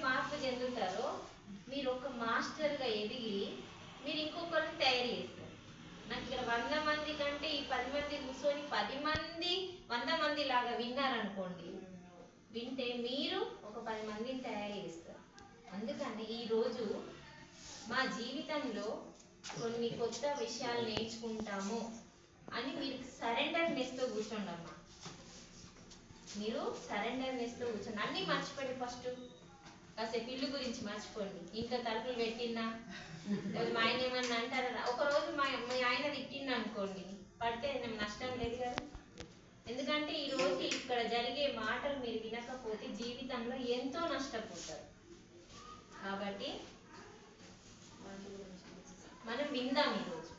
మార్పు చెందుతారో మీరు ఒక మాస్టర్గా ఎదిగి మీరు ఇంకొకరిని తయారు చేస్తారు. నాకు ఇక్కడ 100 మంది కంటే ఈ 10 మంది కూర్చొని 10 మంది 100 మంది లాగా విన్నారనుకోండి, వింటే మీరు ఒక 10 మందిని తయారు చేస్తారు. అందుకని ఈరోజు మా జీవితంలో కొన్ని కొత్త విషయాలు నేర్చుకుంటాము అని మీరు సరెండర్నెస్తో కూర్చోండమ్మా. మీరు సరెండర్నెస్తో కూర్చోండి. అన్నీ మర్చిపోండి. ఫస్ట్ కాసేపు ఇల్లు గురించి మర్చిపోండి. ఇంట్లో తలుపులు పెట్టినా మా ఆయన ఏమన్నా అంటారా? ఒకరోజు మా ఆయన తిట్టింది అనుకోండి, పడితే నష్టం లేదు కదా. ఎందుకంటే ఈరోజు ఇక్కడ జరిగే మాటలు మీరు వినకపోతే జీవితంలో ఎంతో నష్టపోతారు. కాబట్టి మనం విందాం ఈరోజు.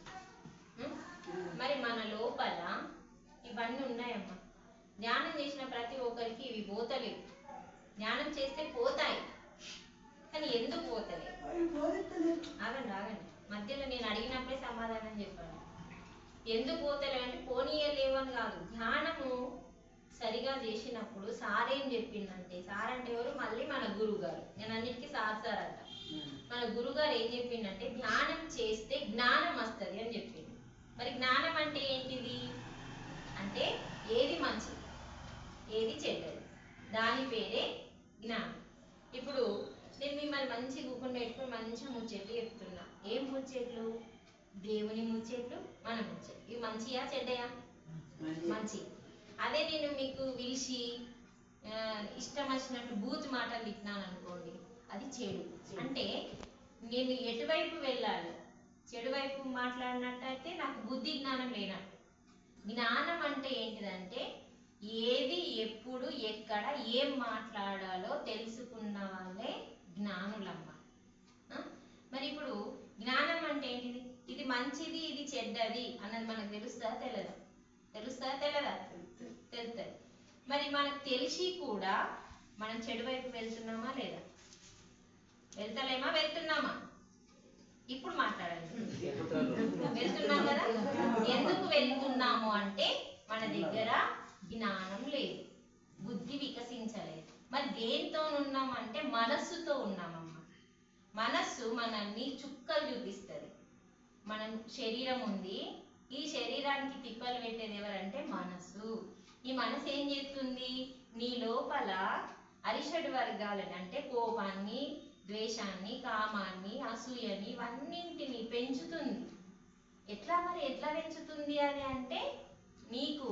మరి మన లోపల ఇవన్నీ ఉన్నాయమ్మా. ధ్యానం చేసిన ప్రతి ఒక్కరికి ఇవి పోతలేవు. ధ్యానం చేస్తే పోతాయి, కానీ ఎందుకు పోతలేవు? ఆగండి ఆగండి, మధ్యలో నేను అడిగినప్పుడే సమాధానం చెప్పండి. ఎందుకు పోతలేవు అంటే పోనీయలేవు అని కాదు. ధ్యానము సరిగా చేసినప్పుడు సార్ ఏం చెప్పిందంటే, సార్ అంటే ఎవరు? మళ్ళీ మన గురువు గారు. నేను అన్నిటికీ సార్ అంట. మన గురుగారు ఏం చెప్పిందంటే, ధ్యానం చేస్తే జ్ఞానం వస్తుంది అని చెప్పింది. మరి జ్ఞానం అంటే ఏంటిది అంటే, ఏది మంచిది ఏది చెడ్డది, దాని పేరే జ్ఞానం. ఇప్పుడు నేను మిమ్మల్ని మంచి కూకుని పెట్టుకుని మంచిగా ముచ్చట్లు చెప్తున్నా. ఏం ముచ్చట్లు? దేవుని ముచ్చట్లు, మన ముచ్చట్లు. ఇవి మంచియా చెడ్డయా? మంచి. అదే నేను మీకు పిలిచి ఇష్టం వచ్చినట్టు బూత్ మాటలు తిట్టినాను అనుకోండి, అది చెడు. అంటే నేను ఎటువైపు వెళ్ళాలి? చెడు వైపు మాట్లాడినట్టయితే నాకు బుద్ధి జ్ఞానం లేనట్టు. జ్ఞానం అంటే ఏంటిదంటే, ఏది ఎప్పుడు ఎక్కడ ఏం మాట్లాడాలో తెలుసుకున్న వాళ్ళే జ్ఞానులమ్మ. మరి ఇప్పుడు జ్ఞానం అంటే ఏంటిది? ఇది మంచిది ఇది చెడ్డది అన్నది మనకు తెలుస్తుందా తెలియదా? తెలుస్తుందా తెలియదా? తెలుస్తుంది. మరి మనకు తెలిసి కూడా మనం చెడు వైపు వెళ్తున్నామా లేదా? వెళ్తలేమా? వెళ్తున్నామా? ఇప్పుడు మాట్లాడండి. వెళ్తున్నాం కదా. ఎందుకు వెళ్తున్నాము అంటే మన దగ్గర జ్ఞానం లేదు, బుద్ధి వికసించలేదు. మరి దేంతో ఉన్నామంటే మనస్సుతో ఉన్నామమ్మా. మనస్సు మనల్ని చుక్కలు చూపిస్తుంది. మనం శరీరం ఉంది, ఈ శరీరానికి తిప్పలు పెట్టేది ఎవరంటే మనస్సు. ఈ మనసు ఏం చేస్తుంది? నీ లోపల అరిషడ్ వర్గాలని అంటే కోపాన్ని, ద్వేషాన్ని, కామాన్ని, అసూయని ఇవన్నింటిని పెంచుతుంది. ఎట్లా పెంచుతుంది అని అంటే, నీకు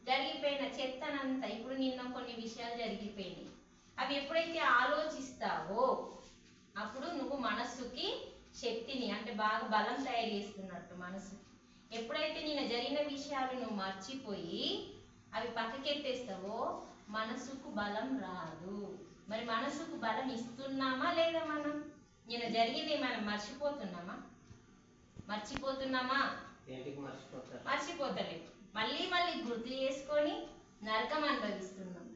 జరిగిపోయిన చెత్తనంతా, ఇప్పుడు నిన్న కొన్ని విషయాలు జరిగిపోయినాయి, అవి ఎప్పుడైతే ఆలోచిస్తావో అప్పుడు నువ్వు మనస్సుకి శక్తిని అంటే బాగా బలం తయారు చేస్తున్నట్టు మనసు. ఎప్పుడైతే నిన్న జరిగిన విషయాలు నువ్వు మర్చిపోయి అవి పక్కకెత్తేస్తావో మనసుకు బలం రాదు. మరి మనసుకు బలం ఇస్తున్నామా లేదా? మనం నిన్న జరిగింది మనం మర్చిపోతున్నామా? మర్చిపోతలేదు. మళ్ళీ గుర్తు చేసుకొని నరకం అనుభవిస్తున్నాం.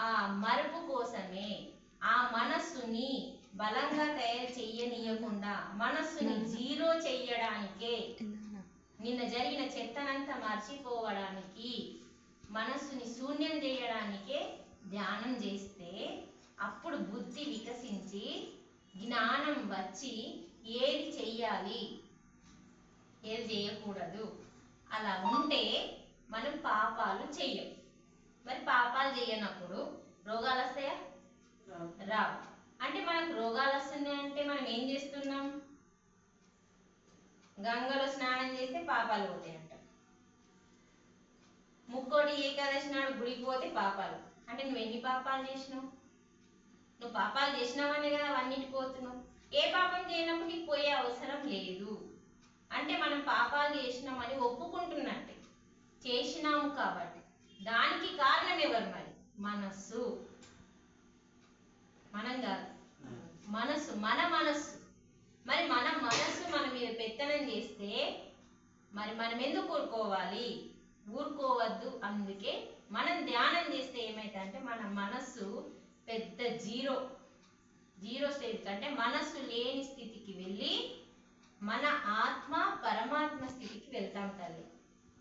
ఆ మరుపు కోసమే ఆ మనస్సుని బలంగా తయారు చెయ్యనీయకుండా, మనస్సుని జీరో చెయ్యడానికే, నిన్న జరిగిన చెత్తనంతా మర్చిపోవడానికి, మనస్సుని శూన్యం చేయడానికే ధ్యానం చేస్తే అప్పుడు బుద్ధి వికసించి జ్ఞానం వచ్చి ఏది చెయ్యాలి ఏది చేయకూడదు అలా ఉంటే మనం పాపాలు చెయ్యం. మరి పాపాలు చేయనప్పుడు రోగాలు వస్తాయా? రావు. అంటే మనకు రోగాలు వస్తున్నాయంటే మనం ఏం చేస్తున్నాం? గంగలో స్నానం చేస్తే పాపాలు పోతాయంట. ముక్కోటి ఏకాదశి నాడు గుడికి పోతే పాపాలు. అంటే నువ్వు ఎన్ని పాపాలు చేసినావు? నువ్వు పాపాలు చేసినావనే కదా అవన్నిటికి పోతున్నావు. ఏ పాపం చేయనప్పుడు నీకు పోయే అవసరం లేదు. అంటే మనం పాపాలు చేసినామని ఒప్పుకుంటున్నట్టే, చేసినాము కాబట్టి. దానికి కారణం ఎవరు? మరి మనస్సు. మనం కాదు, మనస్సు. మన మనస్సు. మరి మన మనస్సు మన మీద పెత్తనం చేస్తే మరి మనం ఎందుకు ఊరుకోవాలి? ఊరుకోవద్దు. అందుకే మనం ధ్యానం చేస్తే ఏమైతుందంటే మన మనస్సు పెద్ద జీరో స్టేజ్ అంటే మనస్సు లేని స్థితికి వెళ్ళి మన ఆత్మ పరమాత్మ స్థితికి వెళ్తాం తల్లి.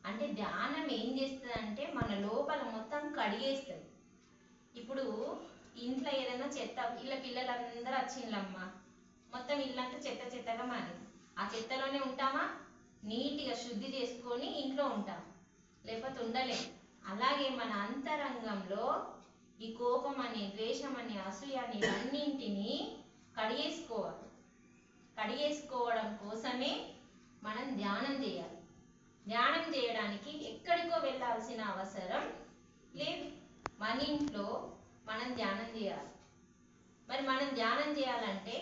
అంటే ధ్యానం ఏం చేస్తుంది అంటే మన లోపల మొత్తం కడిగేస్తుంది. ఇప్పుడు ఇంట్లో ఏదైనా చెత్త, ఇలా పిల్లలందరూ వచ్చిండ్లమ్మా, మొత్తం ఇల్లంతా చెత్త చెత్తగా మారింది. ఆ చెత్తలోనే ఉంటామా? నీట్గా శుద్ధి చేసుకొని ఇంట్లో ఉంటాం, లేకపోతే ఉండలేం. అలాగే మన అంతరంగంలో ఈ కోపం అని, ద్వేషం అని, అసూయ అని ఇవన్నింటినీ కడిగేసుకోవాలి. కడిగేసుకోవడం కోసమే మనం ధ్యానం చేయాలి. ధ్యానం చేయడానికి ఎక్కడికో వెళ్ళాల్సిన అవసరం లేదు, మన ఇంట్లో మనం ధ్యానం చేయాలి. మరి మనం ధ్యానం చేయాలంటే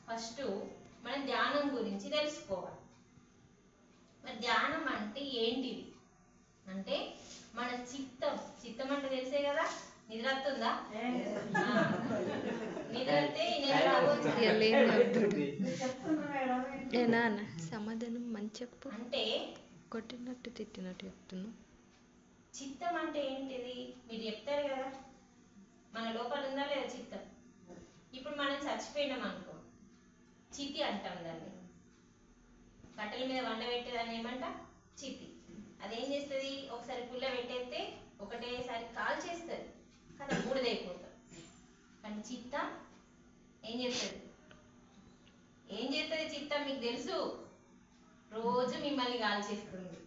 ఫస్ట్ మనం ధ్యానం గురించి తెలుసుకోవాలి. మరి ధ్యానం అంటే ఏంటిది అంటే, మన చిత్తం అంటే తెలిసే కదా, నిద్ర వస్తుందా? నిద్ర వస్తే సమాధానం మంచి చెప్పు. అంటే కొట్టినట్టు తిట్టినట్టు చెప్తున్నా. చిత్తం అంటే ఏంటిది మీరు చెప్తారు కదా, మన లోపల ఉందా లేదా చిత్తం? ఇప్పుడు మనం చచ్చిపోయినాం అనుకో, చితి అంటాం దాన్ని. కట్టెల మీద వండ పెట్టేదాన్ని ఏమంట? చితి. అదేం చేస్తుంది? ఒకసారి పుల్ల పెట్టేస్తే ఒకటేసారి కాల్ చేస్తుంది కదా, బూడిదైపోతుంది. కానీ చిత్తం ఏం చేస్తుంది? చిత్తం మీకు తెలుసు, రోజు మిమ్మల్ని కాల్ చేస్తుంది.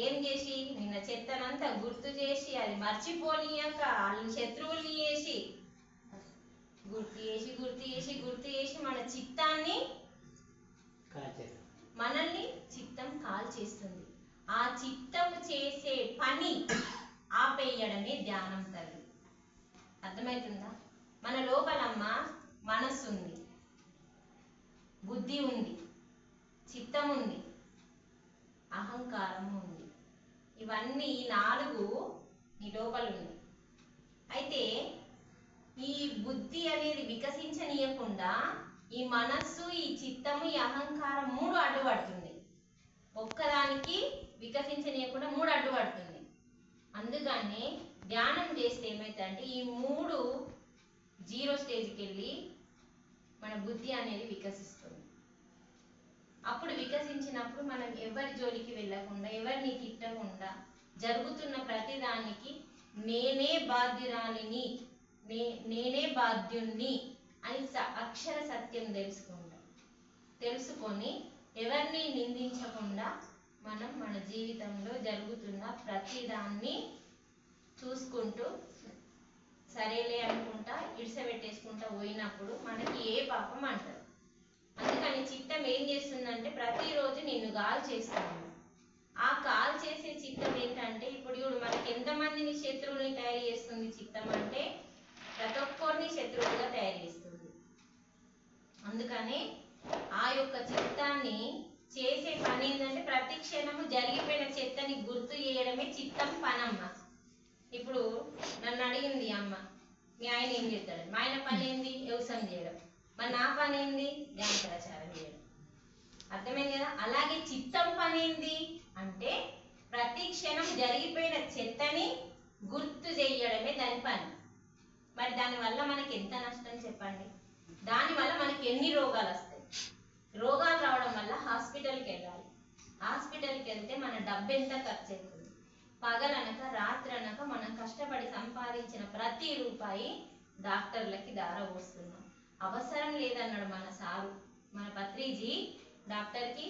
ఏం చేసి? నిన్న చెత్తనంతా గుర్తు చేసి, అది మర్చిపోనీయక వాళ్ళని శత్రువుల్ని చేసి గుర్తు చేసి మన చిత్తాన్ని, మనల్ని చిత్తం కాల్ చేస్తుంది. ఆ చిత్తం చేసే పని ఆపేయడమే ధ్యానం తల్లి. అర్థమవుతుందా? మన లోపలమ్మ మనస్సు ఉంది, బుద్ధి ఉంది, చిత్తం ఉంది, అహంకారం ఉంది. ఇవన్నీ 4 నీ లోపల ఉంది. అయితే ఈ బుద్ధి అనేది వికసించనీయకుండా ఈ మనస్సు, ఈ చిత్తము, ఈ అహంకారం 3 అడ్డుపడుతుంది. ఒక్కదానికి వికసించనీయకుండా 3 అడ్డుపడుతుంది. అందుకని ధ్యానం చేస్తే ఏమైతుందంటే ఈ 3 జీరో స్టేజ్కి వెళ్ళి మన బుద్ధి అనేది వికసిస్తుంది. అప్పుడు వికసించినప్పుడు మనం ఎవరి జోలికి వెళ్ళకుండా, ఎవరిని తిట్టకుండా, జరుగుతున్న ప్రతిదానికి నేనే బాధ్యురాలిని, నేనే బాధ్యుణ్ణి అని అక్షర సత్యం తెలుసుకొని ఎవరిని నిందించకుండా మనం మన జీవితంలో జరుగుతున్న ప్రతిదాన్ని చూసుకుంటూ సరేలే అనుకుంటా ఇడిసబెట్టేసుకుంటా పోయినప్పుడు మనకి ఏ పాపం అంటారు. అందుకని చిత్తం ఏం చేస్తుందంటే ప్రతిరోజు నిన్ను కాల్ చేస్తాను. ఆ కాల్ చేసే చిత్తం ఏంటంటే, ఇప్పుడు చూడు మనకి ఎంతమందిని శత్రువుల్ని తయారు చేస్తుంది చిత్తం అంటే, ప్రతి ఒక్కరిని శత్రువులుగా తయారు చేస్తుంది. అందుకని ఆ యొక్క చిత్తాన్ని చేసే పని ఏంటంటే ప్రతి క్షణము జరిగిపోయిన చెత్తని గుర్తు చేయడమే చిత్తం పనమ్మ. ఇప్పుడు నన్ను అడిగింది అమ్మ, మీ ఆయన ఏం చేస్తాడు? మా ఆయన పని ఏంది? వ్యవసాయం చేయడం. మరి నా పని ఏంది? ధ్యాన ప్రచారం చేయడం. అర్థమైంది కదా? అలాగే చిత్తం పని ఏంది అంటే ప్రతి క్షణం జరిగిపోయిన చెత్తని గుర్తు చేయడమే దాని పని. మరి దానివల్ల మనకి ఎంత నష్టం చెప్పండి? దానివల్ల మనకి ఎన్ని రోగాలు వస్తాయి? రోగాలు రావడం వల్ల హాస్పిటల్కి వెళ్ళాలి. హాస్పిటల్కి వెళ్తే మన డబ్బు ఎంత ఖర్చు అవుతుంది? పగలనక రాత్రనక మనం కష్టపడి సంపాదించిన ప్రతి రూపాయి డాక్టర్లకి దారపోస్తున్నాం. అవసరం లేదన్నాడు మన సారు, మన పత్రిజీ. డాక్టర్కి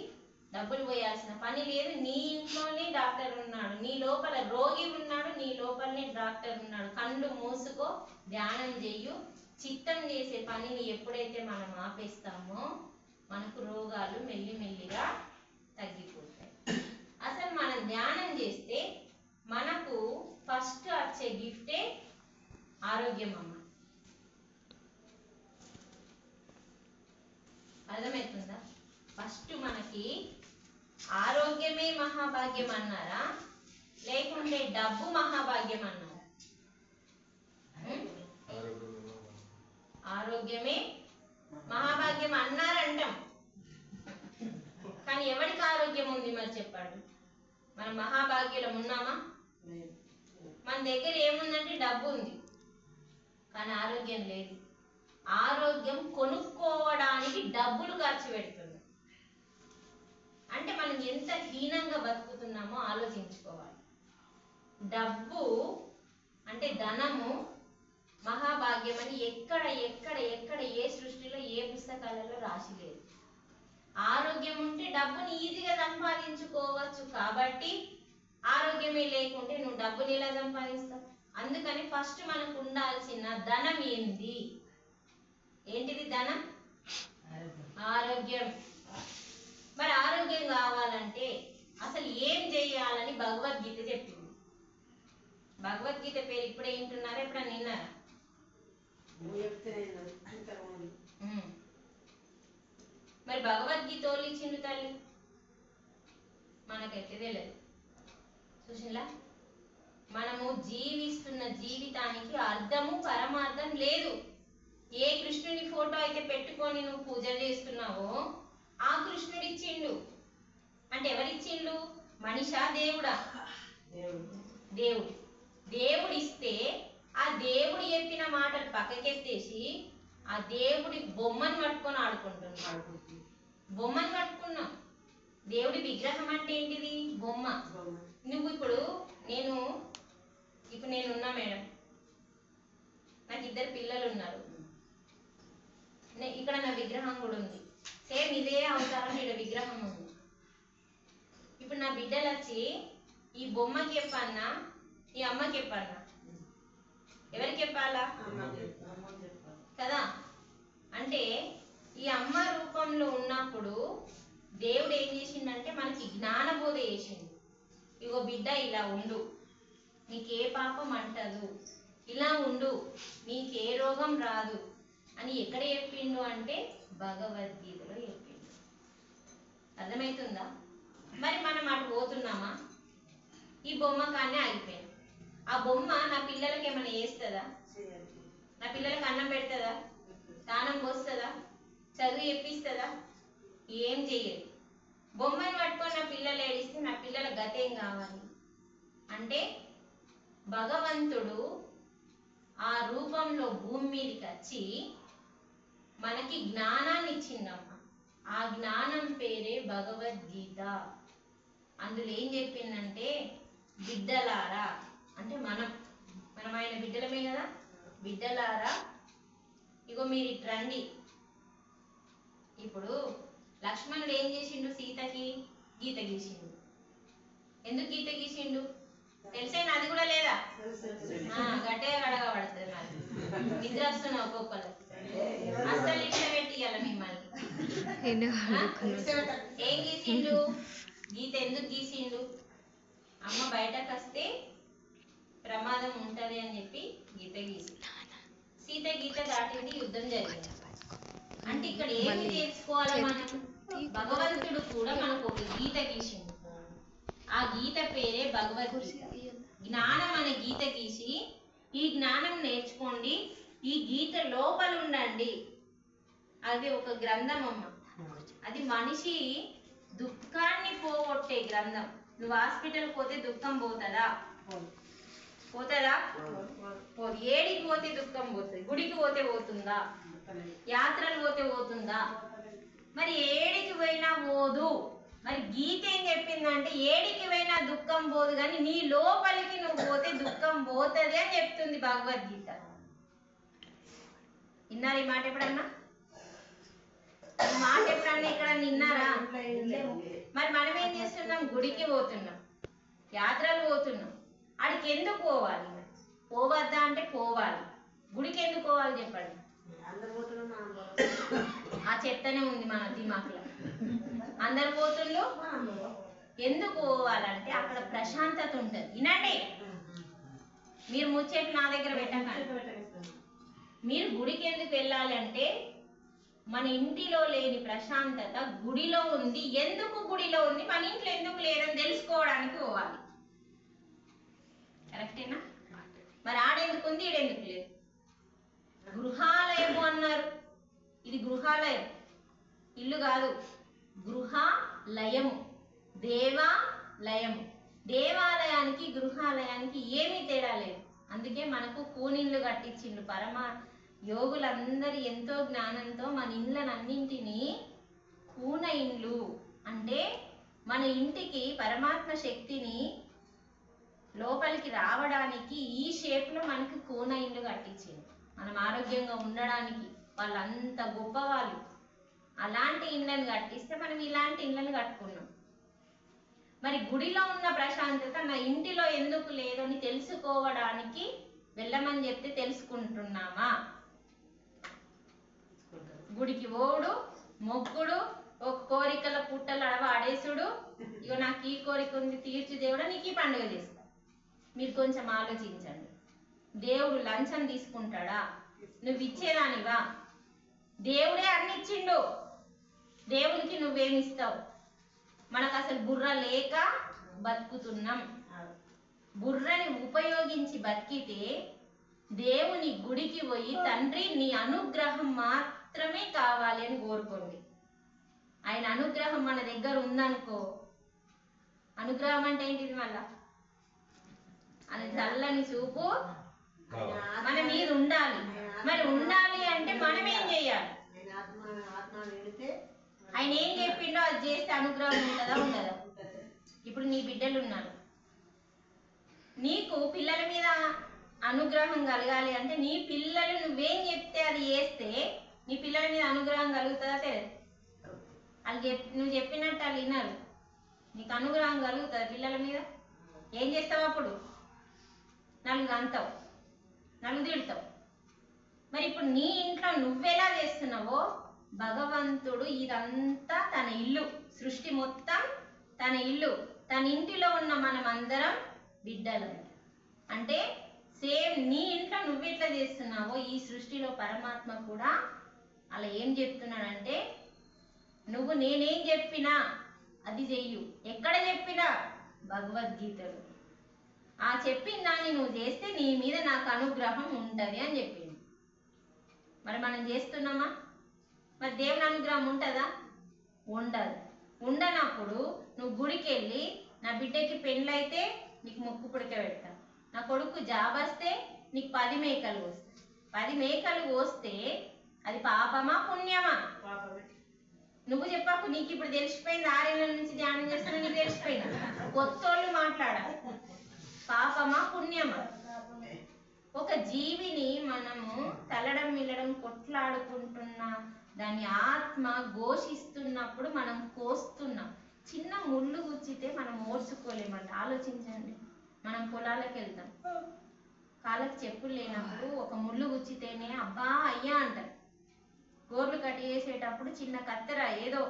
డబ్బులు పోయాల్సిన పని లేదు. నీ ఇంట్లోనే డాక్టర్ ఉన్నాడు, నీ లోపల రోగి ఉన్నాడు, నీ లోపలనే డాక్టర్ ఉన్నాడు. కళ్ళు మూసుకో, ధ్యానం చెయ్యు. చిత్తం చేసే పనిని ఎప్పుడైతే మనం ఆపేస్తామో మనకు రోగాలు మెల్లిమెల్లిగా తగ్గిపోతాయి. అసలు మనం ధ్యానం చేస్తే మనకు ఫస్ట్ వచ్చే గిఫ్టే ఆరోగ్యం అమ్మ. అర్థమవుతుందా? ఫస్ట్ మనకి ఆరోగ్యమే మహాభాగ్యం అన్నారా, లేకుంటే డబ్బు మహాభాగ్యం అన్నారా? ఆరోగ్యమే మహాభాగ్యం అన్నారంటాం, కానీ ఎవరికి ఆరోగ్యం ఉంది మరి చెప్పండి? మనం మహాభాగ్యులం ఉన్నామా? మన దగ్గర ఏముందంటే డబ్బు ఉంది, కానీ ఆరోగ్యం లేదు. ఆరోగ్యం కొనుక్కోవడానికి డబ్బులు ఖర్చు పెడుతుంది. అంటే మనం ఎంత హీనంగా బతుకుతున్నామో ఆలోచించుకోవాలి. డబ్బు అంటే ధనము మహాభాగ్యం అని ఎక్కడ ఎక్కడ ఎక్కడ ఏ సృష్టిలో ఏ పుస్తకాలలో రాసి లేదు. ఆరోగ్యం ఉంటే డబ్బుని ఈజీగా సంపాదించుకోవచ్చు, కాబట్టి ఆరోగ్యమే లేకుంటే నువ్వు డబ్బుని ఎలా సంపాదిస్తావు? అందుకని ఫస్ట్ మనకు ఉండాల్సిన ధనం ఏంది? ఏంటిది ధనం? ఆరోగ్యం. మరి ఆరోగ్యం కావాలంటే అసలు ఏం చేయాలని భగవద్గీత చెప్పింది. భగవద్గీత పేరు ఇప్పుడే వింటున్నారా, ఎప్పుడన్నా విన్నారా? మరి భగవద్గీత వాళ్ళు ఇచ్చిండు తల్లి, మనకైతే తెలియదు. చూసిలా, మనము జీవిస్తున్న జీవితానికి అర్థము పరమార్థం లేదు. ఏ కృష్ణుని ఫోటో అయితే పెట్టుకొని నువ్వు పూజ చేస్తున్నావో ఆ కృష్ణుడు ఇచ్చిండు. అంటే ఎవరిచ్చిండు? మనిషా దేవుడా? దేవుడు. దేవుడు ఇస్తే ఆ దేవుడు చెప్పిన మాటలు పక్కకెత్తేసి ఆ దేవుడి బొమ్మను పట్టుకొని ఆడుకుంటున్నాం. బొమ్మను పట్టుకున్నాం. దేవుడి విగ్రహం అంటే ఏంటిది? బొమ్మ. నువ్వు ఇప్పుడు నేనున్నా మేడం, నాకు 2 పిల్లలు ఉన్నారు. ఇక్కడ నా విగ్రహం కూడా ఉంది. సేమ్ ఇదే అవతారం ఇక్కడ విగ్రహం ఉంది. ఇప్పుడు నా బిడ్డలు వచ్చి ఈ బొమ్మకి చెప్పన్నా, ఈ అమ్మకి చెప్పన్నా, ఎవరికి చెప్పాలా? కదా. అంటే ఈ అమ్మ రూపంలో ఉన్నప్పుడు దేవుడు ఏం చేసిండంటే మనకి జ్ఞానబోధ చేసిండు. ఇగో బిడ్డ, ఇలా ఉండు, నీకే పాపం అంటదు, ఇలా ఉండు, నీకే రోగం రాదు అని ఎక్కడ చెప్పిండు అంటే భగవద్గీతలో చెప్పిండు. అర్థమవుతుందా? మరి మనం అటు పోతున్నామా? ఈ బొమ్మ కానీ ఆగిపోయింది. ఆ బొమ్మ నా పిల్లలకి ఏమైనా చేస్తుందా? నా పిల్లలకి అన్నం పెడుతుందా? స్నానం పోస్తుందా? చదువు చెప్పిస్తుందా? ఏం చెయ్యదు. బొమ్మను పట్టుకొని నా పిల్లలు ఏడిస్తే నా పిల్లల గతేం కావాలి? అంటే భగవంతుడు ఆ రూపంలో భూమి మీదకి వచ్చి మనకి జ్ఞానాన్ని ఇచ్చిందమ్మ. ఆ జ్ఞానం పేరే భగవద్గీత. అందులో ఏం చెప్పిందంటే, బిడ్డలారా, అంటే మనం ఆయన బిడ్డలమే కదా, బిడ్డలారా ఇగో మీరు ఇటు రండి. ఇప్పుడు లక్ష్మణుడు ఏం చేసిండు? సీతకి గీత గీసిండు. ఎందుకు గీత గీసిండు తెలిసేనా? అది కూడా లేదా? గట్టే గడగబడుతుంది. నాకు నిద్ర వస్తున్నా ఒక్కొక్కరు. అస్సలు ఇట్లా పెట్టియాల మిమ్మల్ని. ఏం గీసిండు? గీత ఎందుకు గీసిండు? అమ్మ బయటకు వస్తే ప్రమాదం ఉంటది అని చెప్పి గీత గీసిండు. సీత గీత దాటింది, యుద్ధం జరిగింది. అంటే ఇక్కడ ఏమి తెలుసుకోవాలి మనం? భగవంతుడు కూడా మనకు ఒక గీత గీసిండు. ఆ గీత పేరే భగవద్గీత. జ్ఞానం అనే గీత గీసి ఈ జ్ఞానం నేర్చుకోండి, ఈ గీత లోపల ఉండండి. అది ఒక గ్రంథం అమ్మ. అది మనిషి దుఃఖాన్ని పోగొట్టే గ్రంథం. నువ్వు హాస్పిటల్ పోతే దుఃఖం పోతుందా? పోతుందా? పోదు. ఏడికి పోతే దుఃఖం పోతుంది? గుడికి పోతే పోతుందా? యాత్రలు పోతే పోతుందా? మరి ఏడికి పోయినా పోదు. మరి గీత ఏం చెప్పిందంటే, ఏడికి పోయినా దుఃఖం పోదు, కానీ నీ లోపలికి నువ్వు పోతే దుఃఖం పోతుంది అని చెప్తుంది భగవద్గీత. విన్నారు ఈ మాట ఎప్పుడన్నా? ఈ మాట ఎప్పుడన్నా ఇక్కడ విన్నారా? మరి మనం ఏం చేస్తున్నాం? గుడికి పోతున్నాం, యాత్రలు పోతున్నాం. ఆడికి ఎందుకు పోవాలి? పోవద్దా అంటే పోవాలి. గుడికి ఎందుకు పోవాలి చెప్పండి? ఆ చెత్తనే ఉంది మన దిమాకులో. అందరు పోతుండ్రు. ఎందుకు పోవాలంటే అక్కడ ప్రశాంతత ఉంటుంది. వినండి, మీరు ముచ్చేట్లు నా దగ్గర పెట్టకండి. మీరు గుడికి ఎందుకు వెళ్ళాలంటే మన ఇంటిలో లేని ప్రశాంతత గుడిలో ఉంది. ఎందుకు గుడిలో ఉంది, మన ఇంట్లో ఎందుకు లేదని తెలుసుకోవడానికి పోవాలి. కరెక్టేనా? మరి ఆడెందుకు ఉంది, ఈడెందుకు లేదు? గృహాలయము అన్నారు. ఇది గృహాలయం, ఇల్లు కాదు. గృహాలయము, దేవాలయము. దేవాలయానికి గృహాలయానికి ఏమీ తేడా లేదు. అందుకే మనకు కూనిళ్ళు కట్టించిండు పరమ యోగులందరూ ఎంతో జ్ఞానంతో మన ఇండ్లనన్నింటినీ కూన ఇండ్లు అంటే మన ఇంటికి పరమాత్మ శక్తిని లోపలికి రావడానికి ఈ షేప్ లో మనకి కూన ఇండ్లు కట్టించిండు. మనం ఆరోగ్యంగా ఉండడానికి. వాళ్ళంత గొప్పవాళ్ళు. అలాంటి ఇళ్ళను కట్టిస్తే మనం ఇలాంటి ఇళ్ళను కట్టుకున్నాం. మరి గుడిలో ఉన్న ప్రశాంతత నా ఇంటిలో ఎందుకు లేదు అని తెలుసుకోవడానికి వెళ్ళమని చెప్తే తెలుసుకుంటున్నామా? గుడికి ఓడు, మొక్కుడు, ఒక కోరికల పుట్టలు అడవాడేసుడు, ఇగో నాకు ఈ కోరిక ఉంది తీర్చి దేవుడా నీకు ఈ పండుగ చేస్తా. మీరు కొంచెం ఆలోచించండి. దేవుడు లంచం తీసుకుంటాడా? నువ్వు ఇచ్చేదానివా? దేవుడే అన్ని ఇచ్చిండు. దేవునికి నువ్వేమిస్తావు? మనకు అసలు బుర్ర లేక బతుకుతున్నాం. బుర్రని ఉపయోగించి బతికితే దేవుని గుడికి పోయి తండ్రి నీ అనుగ్రహం మాత్రమే కావాలి అని కోరుకోండి. ఆయన అనుగ్రహం మన దగ్గర ఉందనుకో, అనుగ్రహం అంటే ఏంటిది? మళ్ళా అది చల్లని చూపు మన మీద ఉండాలి. మరి ఉండాలి అంటే మనం ఏం చేయాలి? ఆయన ఏం చెప్పిండో అది చేస్తే అనుగ్రహం ఉంటుందా? ఉండదా? ఇప్పుడు నీ బిడ్డలు ఉన్నారు, నీకు పిల్లల మీద అనుగ్రహం కలగాలి అంటే నీ పిల్లలు నువ్వేం చెప్తే అది చేస్తే నీ పిల్లల మీద అనుగ్రహం కలుగుతుందా? తెలియదు. వాళ్ళు నువ్వు చెప్పినట్టు వాళ్ళు విన్నారు, నీకు అనుగ్రహం కలుగుతుందా పిల్లల మీద? ఏం చేస్తావు అప్పుడు? నలుగురు అంటావు, నలుగురు తిడతావు. మరి ఇప్పుడు నీ ఇంట్లో నువ్వెలా చేస్తున్నావో భగవంతుడు ఇదంతా తన ఇల్లు, సృష్టి మొత్తం తన ఇల్లు, తన ఇంటిలో ఉన్న మనం అందరం బిడ్డలు. అంటే సేమ్ నీ ఇంట్లో నువ్వెట్లా చేస్తున్నావో ఈ సృష్టిలో పరమాత్మ కూడా అలా ఏం చెప్తున్నాడంటే నువ్వు నేనేం చెప్పినా అది చెయ్యు. ఎక్కడ చెప్పినా? భగవద్గీతలో. ఆ చెప్పిన దాన్ని నువ్వు చేస్తే నీ మీద నాకు అనుగ్రహం ఉంటుంది అని చెప్పింది. మరి మనం చేస్తున్నామా? మరి దేవుని అనుగ్రహం ఉంటుందా? ఉండదు. ఉండనప్పుడు నువ్వు గుడికి వెళ్ళి నా బిడ్డకి పెళ్ళైతే నీకు ముక్కు పుడక పెడతా, నా కొడుకు జాబ్ వస్తే నీకు 10 మేకలు కోస్తా. 10 మేకలు కోస్తే అది పాపమా పుణ్యమా? నువ్వు చెప్పకు. నీకు ఇప్పుడు తెలిసిపోయింది. 6 ఏళ్ళ నుంచి ధ్యానం చేస్తున్నా, నీకు తెలిసిపోయింది. కొత్తోళ్ళు మాట్లాడాలి. పాపమా పుణ్యమా? ఒక జీవిని మనము తలడం మిల్లడం కొట్లాడుకుంటున్నా, దాని ఆత్మ ఘోషిస్తున్నప్పుడు మనం కోస్తున్నాం. చిన్న ముళ్ళు గుచ్చితే మనం ఓర్చుకోలేమంట. ఆలోచించండి. మనం పొలాలకు వెళ్తాం, కాళ్ళకి చెప్పులు లేనప్పుడు ఒక ముళ్ళు గుచ్చితేనే అబ్బా అయ్యా అంటారు. గోర్లు కట్ చేసేటప్పుడు చిన్న కత్తెర ఏదో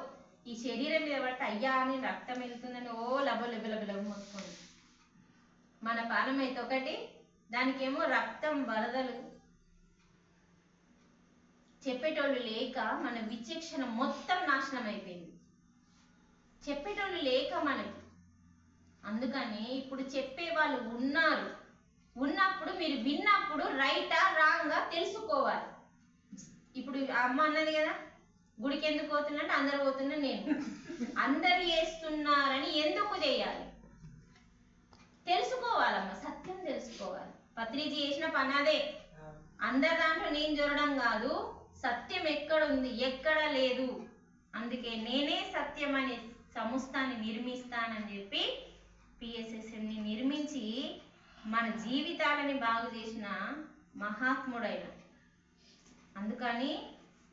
ఈ శరీరం మీద పడితే అయ్యా అని రక్తం వెళ్తుందని ఓ లబలబలబల మొత్తుకోండి. మన పానం అయితే ఒకటి, దానికేమో రక్తం వరదలు. చెప్పేటోళ్ళు లేక మన విచక్షణ మొత్తం నాశనం అయిపోయింది. చెప్పేటోళ్ళు లేక మనకి. అందుకని ఇప్పుడు చెప్పే వాళ్ళు ఉన్నారు. ఉన్నప్పుడు మీరు విన్నప్పుడు రైటా రాంగా తెలుసుకోవాలి. ఇప్పుడు అమ్మ అన్నది కదా, గుడికి ఎందుకు పోతున్నట్టు అందరు పోతున్నా, నేను అందరు చేస్తున్నారని ఎందుకు చేయాలి? తెలుసుకోవాలమ్మ, సత్యం తెలుసుకోవాలి. పత్రిజీ చేసిన పని అదే. అందరి దాంట్లో నేను జరగడం కాదు, సత్యం ఎక్కడ ఉంది, ఎక్కడ లేదు. అందుకే నేనే సత్యం అనే సంస్థని నిర్మిస్తానని చెప్పి పిఎస్ఎస్ఎంని నిర్మించి మన జీవితాలని బాగు చేసిన మహాత్ముడైన. అందుకని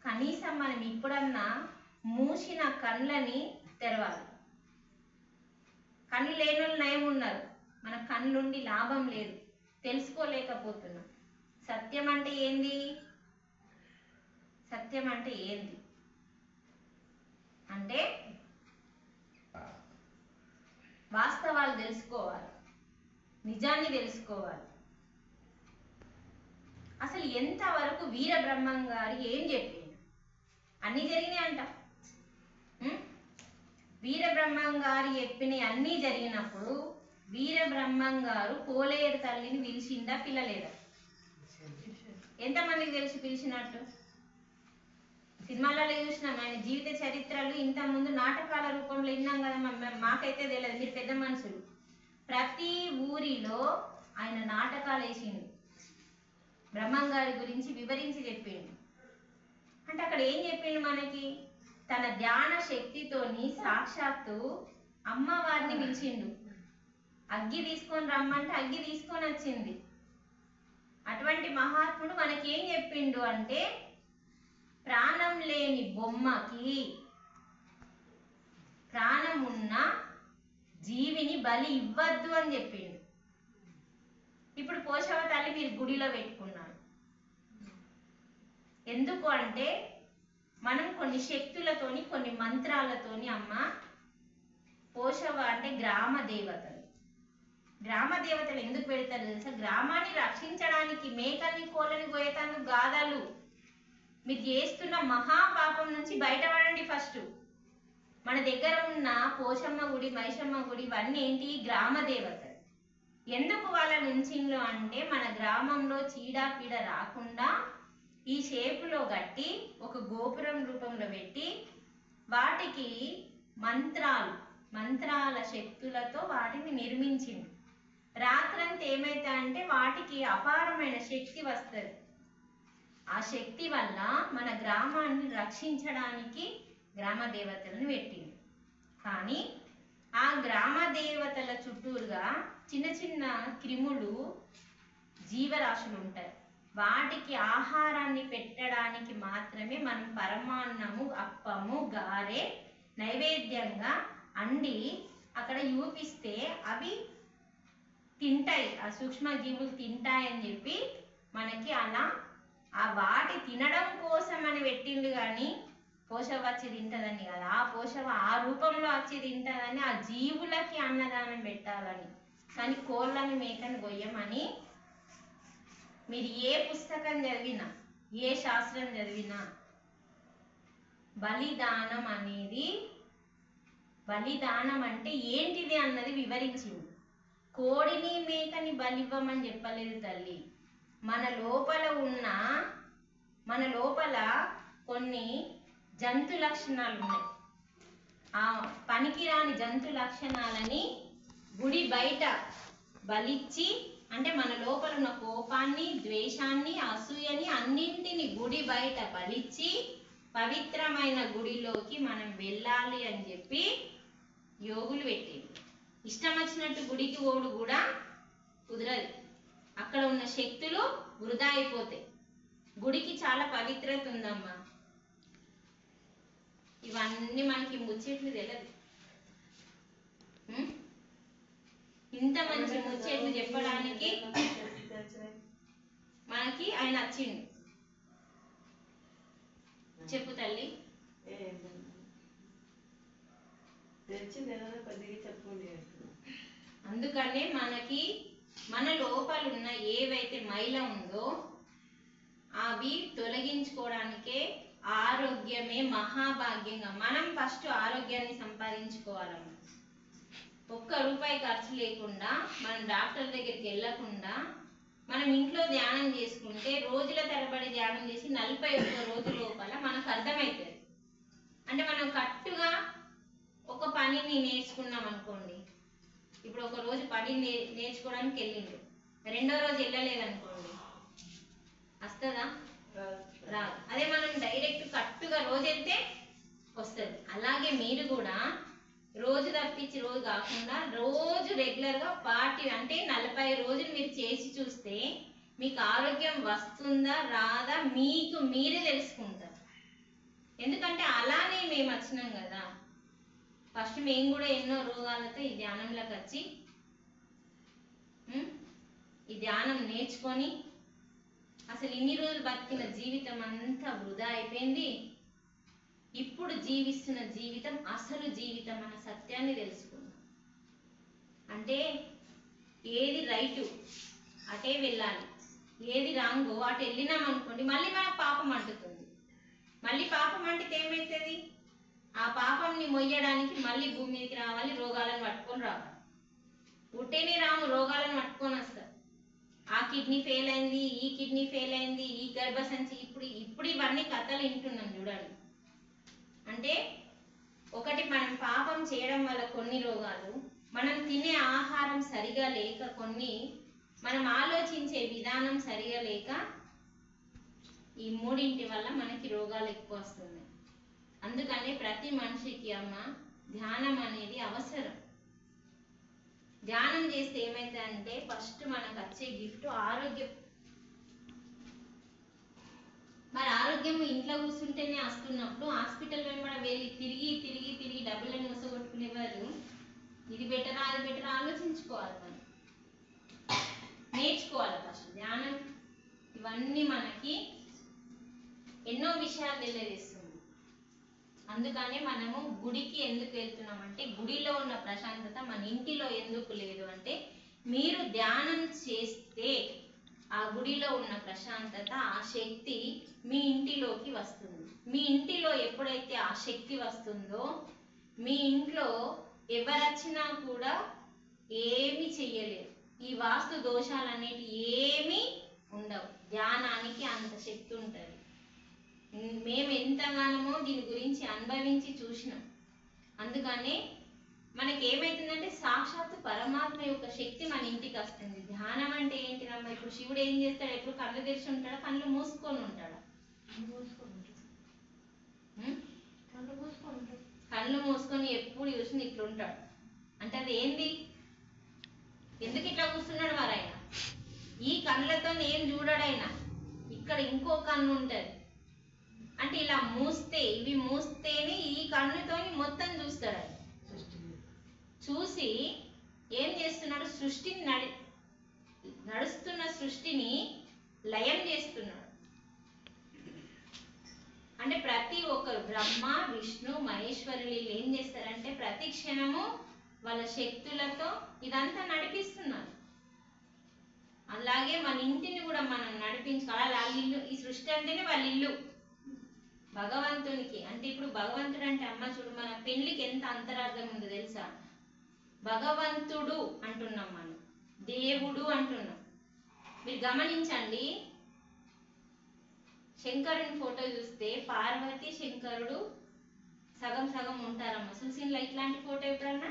కనీసం మనం ఇప్పుడన్నా మూసిన కళ్ళని తెరవాలి. కళ్ళు లేని వాళ్ళు నయం ఉన్నారు, మన కళ్ళుండి లాభం లేదు, తెలుసుకోలేకపోతున్నాం. సత్యం అంటే ఏంది? సత్యం అంటే ఏంది అంటే వాస్తవాలు తెలుసుకోవాలి, నిజాన్ని తెలుసుకోవాలి. అసలు ఎంతవరకు వీరబ్రహ్మం గారు ఏం చెప్పిండు? అన్నీ జరిగినాయి అంట. వీరబ్రహ్మం గారు చెప్పినవి అన్నీ జరిగినప్పుడు వీరబ్రహ్మం గారు కోలేరు తల్లిని పిలిచిందా పిల్లలేదా? ఎంతమందికి తెలిసి పిలిచినట్టు? సినిమాలలో చూసినాం, ఆయన జీవిత చరిత్రలు ఇంత ముందు నాటకాల రూపంలో విన్నాం కదా. మాకైతే తెలియదు, మీరు పెద్ద మనుషులు. ప్రతి ఊరిలో ఆయన నాటకాలు వేసిండు, బ్రహ్మం గారి గురించి వివరించి చెప్పిండు. అంటే అక్కడ ఏం చెప్పిండు మనకి? తన ధ్యాన శక్తితోని సాక్షాత్తు అమ్మవారిని పిలిచిండు. అగ్గి తీసుకొని రమ్మంటే అగ్గి తీసుకొని వచ్చింది. అటువంటి మహాత్ముడు మనకేం చెప్పిండు అంటే, ప్రాణం లేని బొమ్మకి ప్రాణం ఉన్న జీవిని బలి ఇవ్వద్దు అని చెప్పిండు. ఇప్పుడు పోషవ తల్లి మీరు గుడిలో పెట్టుకున్నారు. ఎందుకు అంటే మనం కొన్ని శక్తులతోని కొన్ని మంత్రాలతోని అమ్మ పోషవ అంటే గ్రామ దేవతలు ఎందుకు పెడతారు తెలుసా? గ్రామాన్ని రక్షించడానికి, మేకల్ని కోళ్ళని పోయేతాను గాథలు. మీరు చేస్తున్న మహాపాపం నుంచి బయటపడండి. ఫస్ట్ మన దగ్గర ఉన్న పోషమ్మ గుడి, మైషమ్మ గుడి ఇవన్నీ ఏంటి? గ్రామ దేవతలు. ఎందుకు వాళ్ళని ఉంచిండ్రు అంటే మన గ్రామంలో చీడపీడ రాకుండా ఈ షేపులో కట్టి ఒక గోపురం రూపంలో పెట్టి వాటికి మంత్రాల శక్తులతో వాటిని నిర్మించింది. రాత్రంతా ఏమైతే అంటే వాటికి అపారమైన శక్తి వస్తుంది. ఆ శక్తి వల్ల మన గ్రామాన్ని రక్షించడానికి గ్రామ దేవతలను పెట్టింది. కానీ ఆ గ్రామ దేవతల చుట్టూరుగా చిన్న చిన్న క్రిములు, జీవరాశులు ఉంటాయి. వాటికి ఆహారాన్ని పెట్టడానికి మాత్రమే మనం పరమాన్నము, అప్పము, గారె నైవేద్యంగా అండి అక్కడ యూపిస్తే అవి తింటాయి, ఆ సూక్ష్మ జీవులు తింటాయని చెప్పి మనకి అలా ఆ వాటి తినడం కోసం అని పెట్టిండు. కానీ పోషవ వచ్చి తింటదని కదా, ఆ పోషవ ఆ రూపంలో వచ్చి తింటదని, ఆ జీవులకి అన్నదానం పెట్టాలని. కానీ కోళ్ళని మేకని గొయ్యమని మీరు ఏ పుస్తకం చదివినా, ఏ శాస్త్రం చదివినా బలిదానం అంటే ఏంటిది అన్నది వివరించింది. కోడిని మేకని బలివ్వమని చెప్పలేదు తల్లి. మన లోపల కొన్ని జంతు లక్షణాలు ఉన్నాయి. ఆ పనికిరాని జంతు లక్షణాలని గుడి బయట బలిచ్చి, అంటే మన లోపల ఉన్న కోపాన్ని, ద్వేషాన్ని, అసూయని అన్నింటిని గుడి బయట బలిచ్చి పవిత్రమైన గుడిలోకి మనం వెళ్ళాలి అని చెప్పి యోగులు పెట్టింది. ఇష్టం వచ్చినట్టు గుడికి ఓడు కూడా కుదరదు. అక్కడ ఉన్న శక్తులు వృధా అయిపోతాయి. గుడికి చాలా పవిత్రత ఉందమ్మా. ఇవన్నీ మనకి ముచ్చట్లు తెలియదు. ఇంత మంచి ముచ్చట్లు చెప్పడానికి మనకి ఆయన వచ్చిండు. చెప్పు తల్లి. అందుకనే మనకి మన లోపలున్న ఏవైతే మైల ఉందో అవి తొలగించుకోవడానికే ఆరోగ్యమే మహాభాగ్యంగా. మనం ఫస్ట్ ఆరోగ్యాన్ని సంపాదించుకోవాలమ్మా. ₹1 ఖర్చు లేకుండా, మనం డాక్టర్ దగ్గరికి వెళ్ళకుండా మనం ఇంట్లో ధ్యానం చేసుకుంటే, రోజుల తరబడి ధ్యానం చేసి 41 రోజుల లోపల మనకు అర్థమవుతుంది. అంటే మనం కట్టుగా ఒక పనిని నేర్చుకున్నాం అనుకోండి. ఇప్పుడు ఒక రోజు పని నేర్చుకోవడానికి వెళ్ళిండు, రెండో రోజు వెళ్ళలేదనుకోండి, వస్తుందా? రాదు. అదే మనం డైరెక్ట్ కట్టుగా రోజు వెళ్తే వస్తుంది. అలాగే మీరు కూడా రోజు తప్పించి రోజు కాకుండా రోజు రెగ్యులర్గా అంటే 40 రోజులు మీరు చేసి చూస్తే మీకు ఆరోగ్యం వస్తుందా రాదా మీకు మీరే తెలుసుకుంటారు. ఎందుకంటే అలానే మేము వచ్చినాం కదా. ఫస్ట్ మేము కూడా ఎన్నో రోగాలతో ఈ ధ్యానంలోకి వచ్చి ఈ ధ్యానం నేర్చుకొని అసలు ఇన్ని రోజులు బతికిన జీవితం అంతా వృధా అయిపోయింది. ఇప్పుడు జీవిస్తున్న జీవితం అసలు జీవితం అన్న సత్యాన్ని తెలుసుకున్నాం. అంటే ఏది రైటు అటే వెళ్ళాలి, ఏది రాంగో అటు వెళ్ళినాం అనుకోండి మళ్ళీ మనకు పాపం అంటుతుంది. మళ్ళీ పాపం అంటితే ఏమవుతుంది? ఆ పాపంని మొయ్యడానికి మళ్ళీ భూమి మీదకి రావాలి, రోగాలను పట్టుకొని రావాలి. ఉట్టేనే రాము, రోగాలను పట్టుకొని వస్తారు. ఆ కిడ్నీ ఫెయిల్ అయింది, ఈ కిడ్నీ ఫెయిల్ అయింది, ఈ గర్భసంచి. ఇప్పుడు ఇవన్నీ కథలు వింటున్నాం చూడండి. అంటే ఒకటి మనం పాపం చేయడం వల్ల కొన్ని రోగాలు, మనం తినే ఆహారం సరిగా లేక, కొన్ని మనం ఆలోచించే విధానం సరిగా లేక, ఈ మూడింటి వల్ల మనకి రోగాలు ఎక్కువ వస్తున్నాయి. అందుకనే ప్రతి మనిషికి అమ్మ ధ్యానం అనేది అవసరం. ధ్యానం చేస్తే ఏమైతే అంటే ఫస్ట్ మనకు వచ్చే గిఫ్ట్ ఆరోగ్యం. ఆరోగ్యం ఇంట్లో కూర్చుంటేనే వస్తున్నప్పుడు హాస్పిటల్ వెంబడ వెళ్ళి తిరిగి తిరిగి తిరిగి డబ్బులను మూసగొట్టుకునేవారు. ఇది బెటరా అది బెటరా ఆలోచించుకోవాలి, మనం నేర్చుకోవాలి ఫస్ట్ ధ్యానం. ఇవన్నీ మనకి ఎన్నో విషయాలు తెలియజేస్తుంది. అందుకనే మనము గుడికి ఎందుకు వెళ్తున్నాం అంటే, గుడిలో ఉన్న ప్రశాంతత మన ఇంటిలో ఎందుకు లేదు అంటే, మీరు ధ్యానం చేస్తే ఆ గుడిలో ఉన్న ప్రశాంతత, ఆ శక్తి మీ ఇంటిలోకి వస్తుంది. మీ ఇంటిలో ఎప్పుడైతే ఆ శక్తి వస్తుందో, మీ ఇంట్లో ఎవరొచ్చినా కూడా ఏమి చెయ్యలేరు. ఈ వాస్తు దోషాలు అనేవి ఏమీ ఉండవు. ధ్యానానికి అంత శక్తి ఉంటుంది. మేము ఎంతగానో దీని గురించి అనుభవించి చూసినాం. అందుకనే మనకి ఏమైతుందంటే, సాక్షాత్తు పరమాత్మ యొక్క శక్తి మన ఇంటికి వస్తుంది. ధ్యానం అంటే ఏంటిదమ్మా? ఇప్పుడు శివుడు ఏం చేస్తాడు? ఎప్పుడు కళ్ళు తెరిచి ఉంటాడా, కళ్ళు మూసుకొని ఉంటాడా? కళ్ళు మూసుకొని ఎప్పుడు చూసి ఇట్లా ఉంటాడు. అంటే అది ఏంది? ఎందుకు ఇట్లా కూర్చున్నాడు మరి ఆయన? ఈ కళ్ళతో ఏం చూడడైనా, ఇక్కడ ఇంకో కన్ను ఉంటది. అంటే ఇలా మూస్తే, ఇవి మూస్తేనే ఈ కన్నుతోని మొత్తం చూస్తాడు. చూసి ఏం చేస్తున్నాడు? సృష్టిని నడుస్తున్న సృష్టిని లయం చేస్తున్నాడు. అంటే ప్రతి ఒక్కరు బ్రహ్మ విష్ణు మహేశ్వరులు ఏం చేస్తారంటే, ప్రతి క్షణము వాళ్ళ శక్తులతో ఇదంతా నడిపిస్తున్నారు. అలాగే మన ఇంటిని కూడా మనం నడిపించుకోవాలి. వాళ్ళ ఇల్లు, ఈ సృష్టి అంటేనే వాళ్ళ ఇల్లు భగవంతునికి. అంటే ఇప్పుడు భగవంతుడు అంటే అమ్మ చూడు, మన పెళ్లికి ఎంత అంతరార్థం ఉందో తెలుసా? భగవంతుడు అంటున్నాం, మనం దేవుడు అంటున్నాం. మీరు గమనించండి, శంకరుని ఫోటో చూస్తే పార్వతి శంకరుడు సగం సగం ఉంటారమ్మ. చూసిండ్లా ఇట్లాంటి ఫోటో ఎప్పుడన్నా?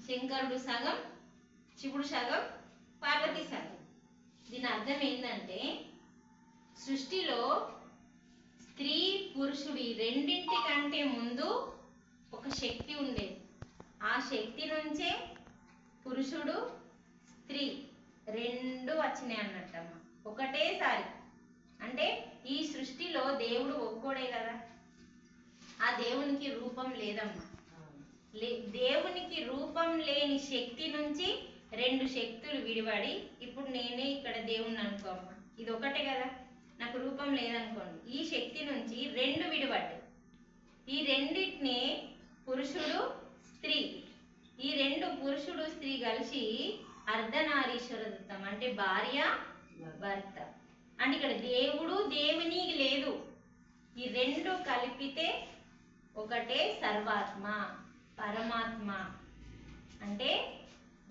శంకరుడు సగం, శివుడు సగం, పార్వతి సగం. దీని అర్థం ఏంటంటే, సృష్టిలో స్త్రీ పురుషుడు ఈ రెండింటి కంటే ముందు ఒక శక్తి ఉండేది. ఆ శక్తి నుంచే పురుషుడు స్త్రీ రెండు వచ్చినాయి అన్నట్టమ్మ, ఒకటేసారి. అంటే ఈ సృష్టిలో దేవుడు ఒక్కోడే కదా, ఆ దేవునికి రూపం లేదమ్మా. దేవునికి రూపం లేని శక్తి నుంచి రెండు శక్తులు విడిపడి, ఇప్పుడు నేనే ఇక్కడ దేవుణ్ణి అనుకోమ్మా, ఇది ఒకటే కదా, నాకు రూపం లేదనుకోండి. ఈ శక్తి నుంచి రెండు విడిపడ్డాయి. ఈ రెండింటిని పురుషుడు స్త్రీ, ఈ రెండు పురుషుడు స్త్రీ కలిసి అర్ధనారీశ్వర దత్తం, అంటే భార్య భర్త. అంటే ఇక్కడ దేవుడు దేవుని లేదు, ఈ రెండు కలిపితే ఒకటే సర్వాత్మ పరమాత్మ. అంటే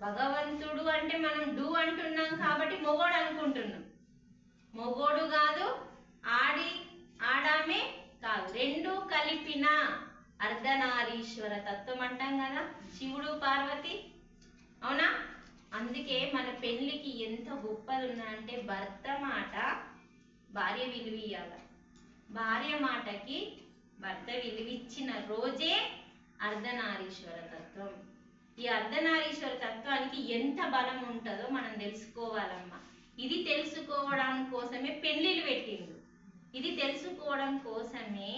భగవంతుడు అంటే మనం డు అంటున్నాం కాబట్టి మొగోడు అనుకుంటున్నాం. మొగోడు కాదు, ఆడామే కాదు, రెండు కలిపిన అర్ధనారీశ్వర తత్వం అంటాం కదా, శివుడు పార్వతి. అవునా? అందుకే మన పెళ్లికి ఎంత గొప్పది ఉన్నదంటే, భర్త మాట భార్య విలువ ఇయ్యాల, భార్య మాటకి భర్త విలువిచ్చిన రోజే అర్ధనారీశ్వర తత్వం. ఈ అర్ధనారీశ్వర తత్వానికి ఎంత బలం ఉంటుందో మనం తెలుసుకోవాలమ్మా. ఇది తెలుసుకోవడం కోసమే పెళ్లిళ్ళు పెట్టిండు. ఇది తెలుసుకోవడం కోసమే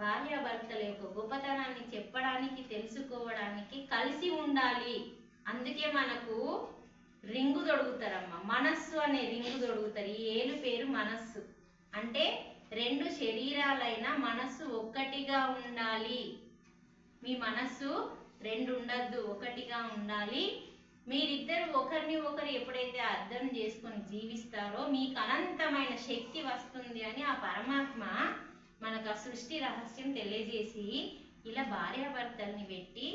భార్యాభర్తల యొక్క గొప్పతనాన్ని చెప్పడానికి, తెలుసుకోవడానికి కలిసి ఉండాలి. అందుకే మనకు రింగు తొడుగుతారమ్మా, మనస్సు అనే రింగు తొడుగుతారు. ఈ ఏలు పేరు మనస్సు. అంటే రెండు శరీరాలైన మనస్సు ఒక్కటిగా ఉండాలి. మీ మనస్సు రెండు ఉండద్దు, ఒకటిగా ఉండాలి. మీరిద్దరు ఒకరిని ఒకరు ఎప్పుడైతే అర్థం చేసుకొని జీవిస్తారో మీకు అనంతమైన శక్తి వస్తుంది అని ఆ పరమాత్మ మనకు ఆ సృష్టి రహస్యం తెలియజేసి ఇలా భార్యాభర్తల్ని పెట్టి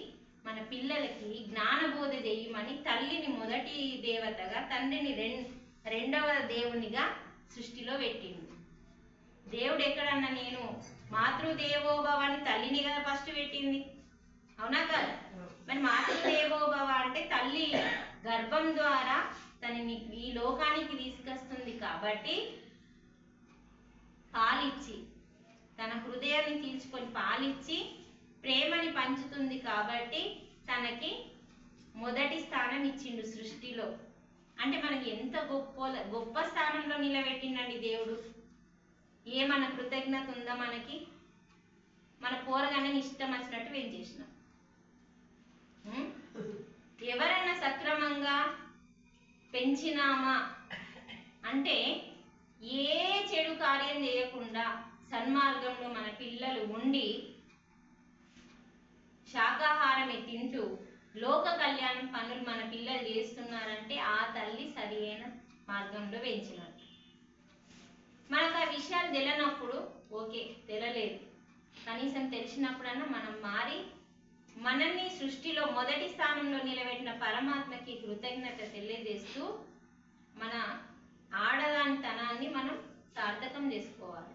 మన పిల్లలకి జ్ఞానబోధ చేయమని తల్లిని మొదటి దేవతగా, తండ్రిని రెండవ దేవునిగా సృష్టిలో పెట్టింది. దేవుడు ఎక్కడన్నా నేను మాతృదేవోభవ అని తల్లిని కదా ఫస్ట్ పెట్టింది, అవునా కదా? మరి మాతృదేవోభవ అంటే తల్లి గర్భం ద్వారా తనని ఈ లోకానికి తీసుకొస్తుంది కాబట్టి పాలిచ్చి, తన హృదయాన్ని తీర్చుకొని పాలిచ్చి ప్రేమని పంచుతుంది కాబట్టి తనకి మొదటి స్థానం ఇచ్చిండు సృష్టిలో. అంటే మనకి ఎంత గొప్ప స్థానంలో నిలబెట్టిండండి దేవుడు. ఏమన్నా కృతజ్ఞత ఉందా మనకి? మన పోరగానే ఇష్టం వచ్చినట్టు పెంచేసినాం. ఎవరైనా సక్రమంగా పెంచినామా అంటే ఏ చెడు కార్యం చేయకుండా సన్మార్గంలో మన పిల్లలు ఉండి శాకాహారమే తింటూ లోక కళ్యాణం పనులు మన పిల్లలు చేస్తున్నారంటే ఆ తల్లి సరియైన మార్గంలో పెంచినట్టు. మనకు ఆ విషయాలు తెలియనప్పుడు ఓకే, తెలియలేదు, కనీసం తెలిసినప్పుడన్నా మనం మారి మనల్ని సృష్టిలో మొదటి స్థానంలో నిలబెట్టిన పరమాత్మకి కృతజ్ఞత తెలియజేస్తూ మన ఆడదానితనాన్ని మనం సార్థకం చేసుకోవాలి.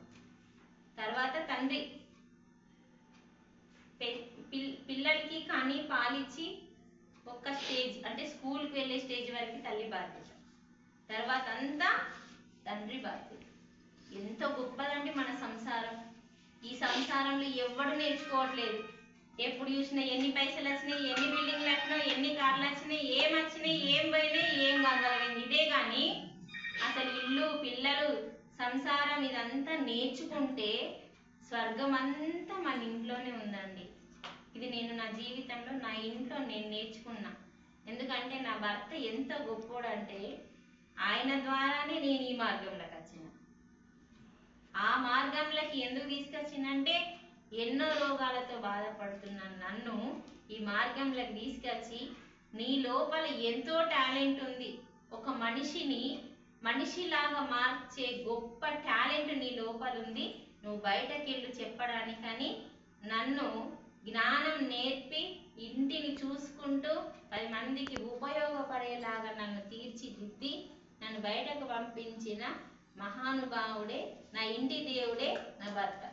తర్వాత తండ్రి పిల్లలకి కానీ పాలిచ్చి ఒక్క స్టేజ్ అంటే స్కూల్కి వెళ్ళే స్టేజ్ వరకు తల్లి బాధ్యత, తర్వాత అంతా తండ్రి బాధ్యత. ఎంత గొప్పదండి మన సంసారం. ఈ సంసారంలో ఎవ్వడు నేర్చుకోవట్లేదు. ఎప్పుడు చూసినా ఎన్ని పైసలు వచ్చినాయి, ఎన్ని బిల్డింగ్లు వచ్చినాయి, ఎన్ని కార్లు వచ్చినాయి, ఏం వచ్చినాయి, ఏం పోయినాయి, ఏం గంగలైంది, ఇదే కానీ అసలు ఇల్లు పిల్లలు సంసారం ఇదంతా నేర్చుకుంటే స్వర్గం అంతా మన ఇంట్లోనే ఉందండి. ఇది నేను నా జీవితంలో నా ఇంట్లో నేను నేర్చుకున్నా. ఎందుకంటే నా భర్త ఎంత గొప్పోడంటే ఆయన ద్వారానే నేను ఈ మార్గంలోకి వచ్చిన. ఆ మార్గంలోకి ఎందుకు తీసుకొచ్చిందంటే ఎన్నో రోగాలతో బాధపడుతున్న నన్ను ఈ మార్గంలోకి తీసుకొచ్చి నీ లోపల ఎంతో టాలెంట్ ఉంది, ఒక మనిషిని మనిషిలాగా మార్చే గొప్ప టాలెంట్ నీ లోపల ఉంది, నువ్వు బయటకెళ్ళు చెప్పడానికని నన్ను జ్ఞానం నేర్పి ఇంటిని చూసుకుంటూ 10 మందికి ఉపయోగపడేలాగా నన్ను తీర్చిదిద్ది నన్ను బయటకు పంపించిన మహానుభావుడే, నా ఇంటి దేవుడే నా భర్త.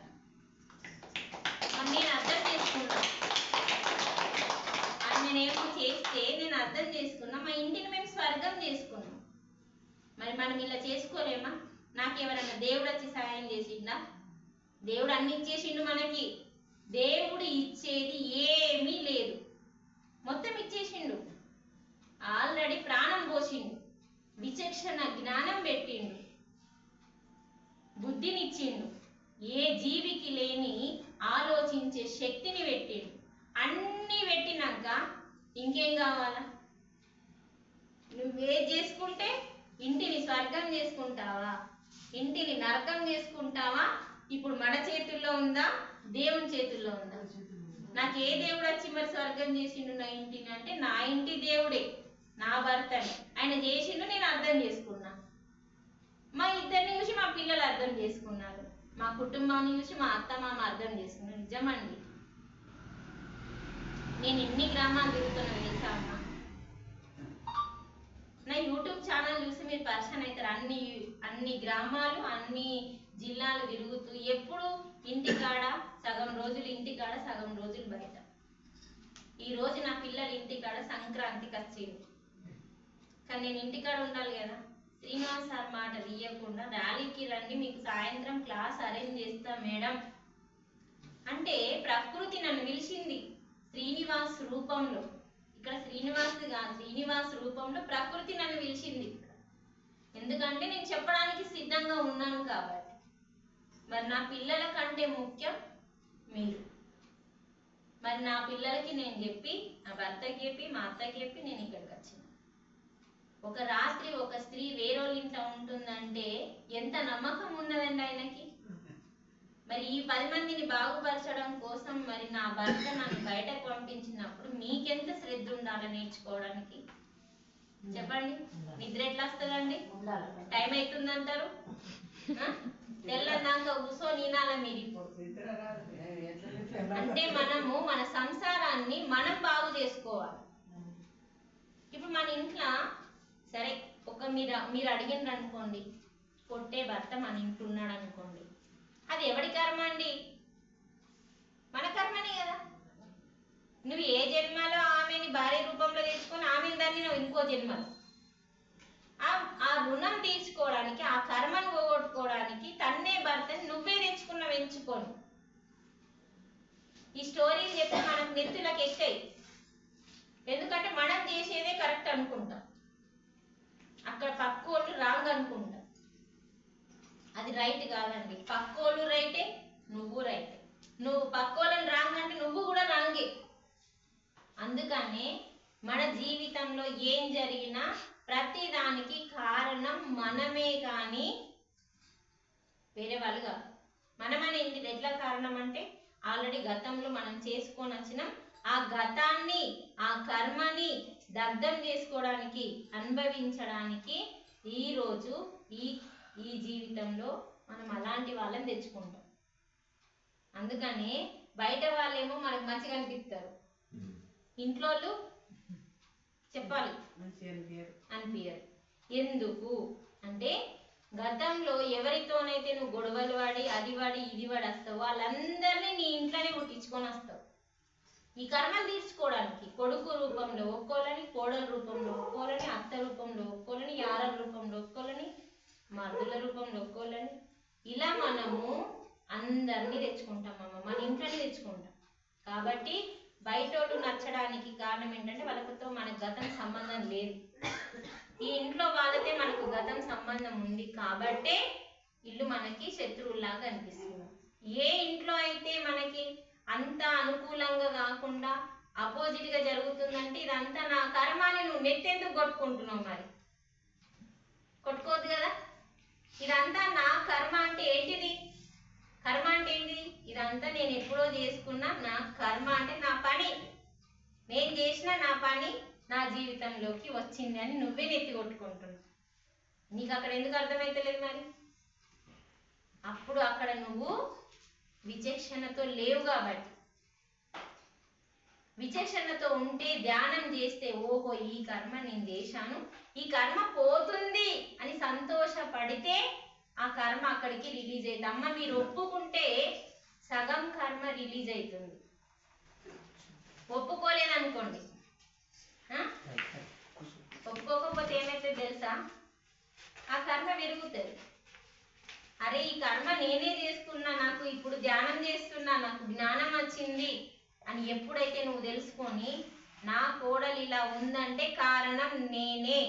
నేను అర్థం చేసుకున్నా, నేనేమో చేస్తే నేను అర్థం చేసుకున్నా, మా ఇంటిని మేము స్వర్గం చేసుకున్నాం. మరి మనం ఇలా చేసుకోలేమా? నాకెవరన్నా దేవుడు వచ్చి సహాయం చేసిండా? దేవుడు అన్ని ఇచ్చేసిండు మనకి. దేవుడు ఇచ్చేది ఏమీ లేదు, మొత్తం ఇచ్చేసిండు. ఆల్రెడీ ప్రాణం పోసిండు, విచక్షణ జ్ఞానం పెట్టిండు, బుద్ధినిచ్చిండు, ఏ జీవికి లేని ఆలోచించే శక్తిని పెట్టిండు. అన్నీ పెట్టినాక ఇంకేం కావాలా? నువ్వే చేసుకుంటే ఇంటిని స్వర్గం చేసుకుంటావా, ఇంటిని నరకం చేసుకుంటావా? ఇప్పుడు మన చేతుల్లో ఉందా, దేవుని చేతుల్లో ఉందా? నాకు ఏ దేవుడు వచ్చి మరి స్వర్గం చేసిండు నా ఇంటిని అంటే నా ఇంటి దేవుడే, నా భర్తని. ఆయన చేసిండు, నేను అర్థం చేసుకున్నా. మా ఇద్దరిని చూసి మా పిల్లలు అర్థం చేసుకున్నారు, మా కుటుంబాన్ని చూసి మా అత్త మామ అర్థం చేసుకున్నారు. నిజమండి, నేను ఎన్ని గ్రామాలు తిరుగుతున్నా తెలుసా అమ్మ? నా యూట్యూబ్ ఛానల్ చూసి మీరు పర్సన్ అవుతారు. అన్ని గ్రామాలు అన్ని జిల్లాలు తిరుగుతూ ఎప్పుడు ఇంటికాడ సగం రోజులు ఇంటికాడ సగం రోజులు బయట. ఈ రోజు నా పిల్లలు ఇంటికాడ సంక్రాంతికి వచ్చింది, కానీ నేను ఇంటికాడ ఉండాలి కదా. శ్రీనివాస్ సార్ మాట తీయకుండా ర్యాలీకి రండి, మీకు సాయంత్రం క్లాస్ అరేంజ్ చేస్తా మేడం అంటే ప్రకృతి నన్ను పిలిచింది శ్రీనివాస్ రూపంలో. ఇక్కడ శ్రీనివాస్ రూపంలో ప్రకృతి నన్ను పిలిచింది. ఎందుకంటే నేను చెప్పడానికి సిద్ధంగా ఉన్నాను కాబట్టి. మరి నా పిల్లల కంటే ముఖ్యం మీరు. మరి నా పిల్లలకి నేను చెప్పి, నా భర్తకి చెప్పి, మా అత్తకి చెప్పి నేను ఇక్కడికి వచ్చిన. ఒక రాత్రి ఒక స్త్రీ వేరేళ్ళ ఇంట్లో ఉంటుందంటే ఎంత నమ్మకం ఉన్నదండి ఆయనకి. మరి ఈ 10 మందిని బాగుపరచడం కోసం మరి నా భర్త నన్ను బయటకు పంపించినప్పుడు మీకెంత శ్రద్ధ ఉండాలి నేర్చుకోవడానికి? చెప్పండి, నిద్ర ఎట్లా వస్తుందండి? టైం అవుతుందంటారు, తెల్లదాకా కూర్చొని వినాల మీరు. ఇప్పుడు అంటే మనము మన సంసారాన్ని మనం బాగు చేసుకోవాలి. ఇప్పుడు మన ఇంట్లో సరే మీరు అడిగినారు అనుకోండి, కొట్టే భర్త మన ఇంట్లో ఉన్నాడు అనుకోండి, అది ఎవడి కర్మ అండి? మన కర్మనే కదా. నువ్వు ఏ జన్మలో ఆమెని భార్య రూపంలో తెచ్చుకొని ఆమెను దాన్ని నువ్వు ఇంకో జన్మలో ఆ రుణం తీర్చుకోవడానికి, ఆ కర్మను పోగొట్టుకోవడానికి తన్నే భర్తని నువ్వే తెచ్చుకున్నావు ఎంచుకొని. ఈ స్టోరీలు చెప్తే మనకు నెత్తులకు ఎక్కాయి. ఎందుకంటే మనం చేసేదే కరెక్ట్ అనుకుంటాం, అక్కడ పక్కోళ్ళు రాంగ్ అనుకుంటాం. అది రైట్ కాదండి. పక్కోళ్ళు రైటే, నువ్వు రైటే. నువ్వు పక్కోళ్ళని రాంగ్ అంటే నువ్వు కూడా రాంగే. అందుకనే మన జీవితంలో ఏం జరిగినా ప్రతి దానికి కారణం మనమే కానీ వేరే వాళ్ళు కాదు. మనమనే ఇంటి ఎట్లా కారణం అంటే ఆల్రెడీ గతంలో మనం చేసుకొని వచ్చినాం. ఆ గతాన్ని, ఆ కర్మని దగ్ధం చేసుకోవడానికి, అనుభవించడానికి ఈరోజు ఈ జీవితంలో మనం అలాంటి వాళ్ళని తెచ్చుకుంటాం. అందుకని బయట వాళ్ళేమో మనకు మంచిగా అనిపిస్తారు, ఇంట్లో చెప్పాలి అనిపించరు. ఎందుకు అంటే గతంలో ఎవరితోనైతే నువ్వు గొడవలు వాడి అది వాడి ఇది వాడి వస్తావు వాళ్ళందరినీ నీ ఇంట్లోనే పుట్టించుకొని వస్తావు. ఈ కర్మలు తీర్చుకోవడానికి కొడుకు రూపంలో ఒక్కోలని, కోడల రూపంలో ఒక్కోలని, అత్త రూపంలో ఒక్కోలని, యారల రూపంలో ఒక్కోలని, మరుదుల రూపంలో ఒక్కోలని, ఇలా మనము అందరినీ తెచ్చుకుంటాం. మన ఇంట్లోనే తెచ్చుకుంటాం. కాబట్టి బయటోళ్ళు నచ్చడానికి కారణం ఏంటంటే వాళ్ళతో మనకు గతం సంబంధం లేదు. ఈ ఇంట్లో వాళ్ళతో మనకు గతం సంబంధం ఉంది కాబట్టే ఇల్లు మనకి శత్రువులాగా అనిపిస్తుంది. ఏ ఇంట్లో అయితే మనకి అంత అనుకూలంగా కాకుండా అపోజిట్ గా జరుగుతుందంటే ఇదంతా నా కర్మ అని నువ్వు నెత్తెందుకు కొట్టుకుంటున్నావు? మరి కొట్టుకోవద్దు కదా. ఇదంతా నా కర్మ అంటే ఏంటిది? కర్మ అంటే ఏంటిది? ఇదంతా నేను ఎప్పుడో చేసుకున్నా నా కర్మ అంటే నా పని, నేను చేసిన నా పని నా జీవితంలోకి వచ్చింది అని నువ్వే నెత్తి కొట్టుకుంటున్నావు. నీకు అక్కడ ఎందుకు అర్థమైతలేదు? మరి అప్పుడు అక్కడ నువ్వు విచక్షణతో లేవు కాబట్టి. విచక్షణతో ఉంటే ధ్యానం చేస్తే ఓహో ఈ కర్మ నేను చేశాను, ఈ కర్మ పోతుంది అని సంతోషపడితే ఆ కర్మ అక్కడికి రిలీజ్ అవుతుంది. అమ్మ మీరు ఒప్పుకుంటే సగం కర్మ రిలీజ్ అవుతుంది. ఒప్పుకోలేదనుకోండి, ఒప్పుకోకపోతే ఏమైతే తెలుసా? ఆ కర్మ విరుగుతుంది. అరే ఈ కర్మ నేనే చేసుకున్నా, నాకు ఇప్పుడు ధ్యానం చేస్తున్నా, నాకు జ్ఞానం వచ్చింది అని ఎప్పుడైతే నువ్వు తెలుసుకొని నా కోడలు ఇలా ఉందంటే కారణం నేనే,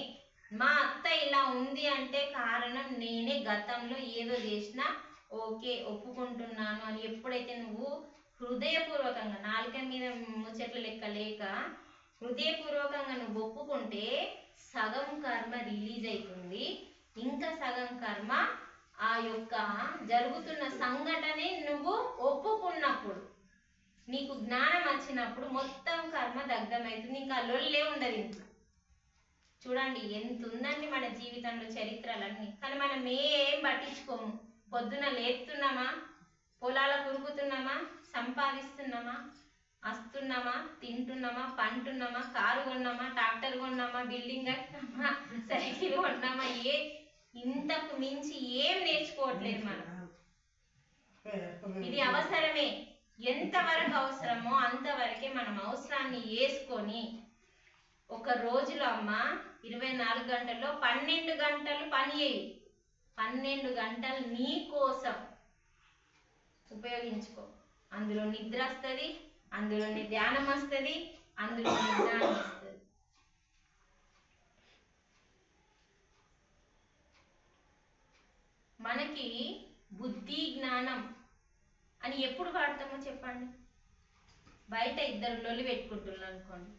మా అత్త ఇలా ఉంది అంటే కారణం నేనే, గతంలో ఏదో చేసినా ఓకే ఒప్పుకుంటున్నాను అని ఎప్పుడైతే నువ్వు హృదయపూర్వకంగా, నాలుక మీద ముచ్చట్ల లెక్క లేక హృదయపూర్వకంగా నువ్వు ఒప్పుకుంటే సగం కర్మ రిలీజ్ అవుతుంది. ఇంకా సగం కర్మ ఆ యొక్క జరుగుతున్న సంఘటనే నువ్వు ఒప్పుకున్నప్పుడు, నీకు జ్ఞానం వచ్చినప్పుడు మొత్తం కర్మ దగ్ధమవుతుంది. ఇంకా లొల్లే ఉండదు ఇంట్లో. చూడండి ఎంత ఉందండి మన జీవితంలో చరిత్రలన్నీ. కానీ మనం ఏం పట్టించుకోము. పొద్దున లేస్తున్నామా, పొలాల కురుకుతున్నామా, సంపాదిస్తున్నామా, వస్తున్నామా, తింటున్నామా, పంటున్నామా, కారు కొన్నామా, ట్రాక్టర్ కొన్నామా, బిల్డింగ్ కట్టినామా, సైకిల్ కొన్నామా, ఇంతకు మించి ఏం నేర్చుకోవట్లేదు మనం. ఇది అవసరమే, ఎంతవరకు అవసరమో అంతవరకే మనం అవసరాన్ని వేసుకొని ఒక రోజులో అమ్మ 24 గంటల్లో 12 గంటలు పని చేయి. 12 గంటలు నీ కోసం ఉపయోగించుకో. అందులో నిద్ర వస్తుంది, అందులో ధ్యానం వస్తుంది, అందులో జ్ఞానం వస్తుంది. మనకి బుద్ధి జ్ఞానం అని ఎప్పుడు వాడతామో చెప్పండి. బయట ఇద్దరు లొల్లి పెట్టుకుంటున్నారు అనుకోండి,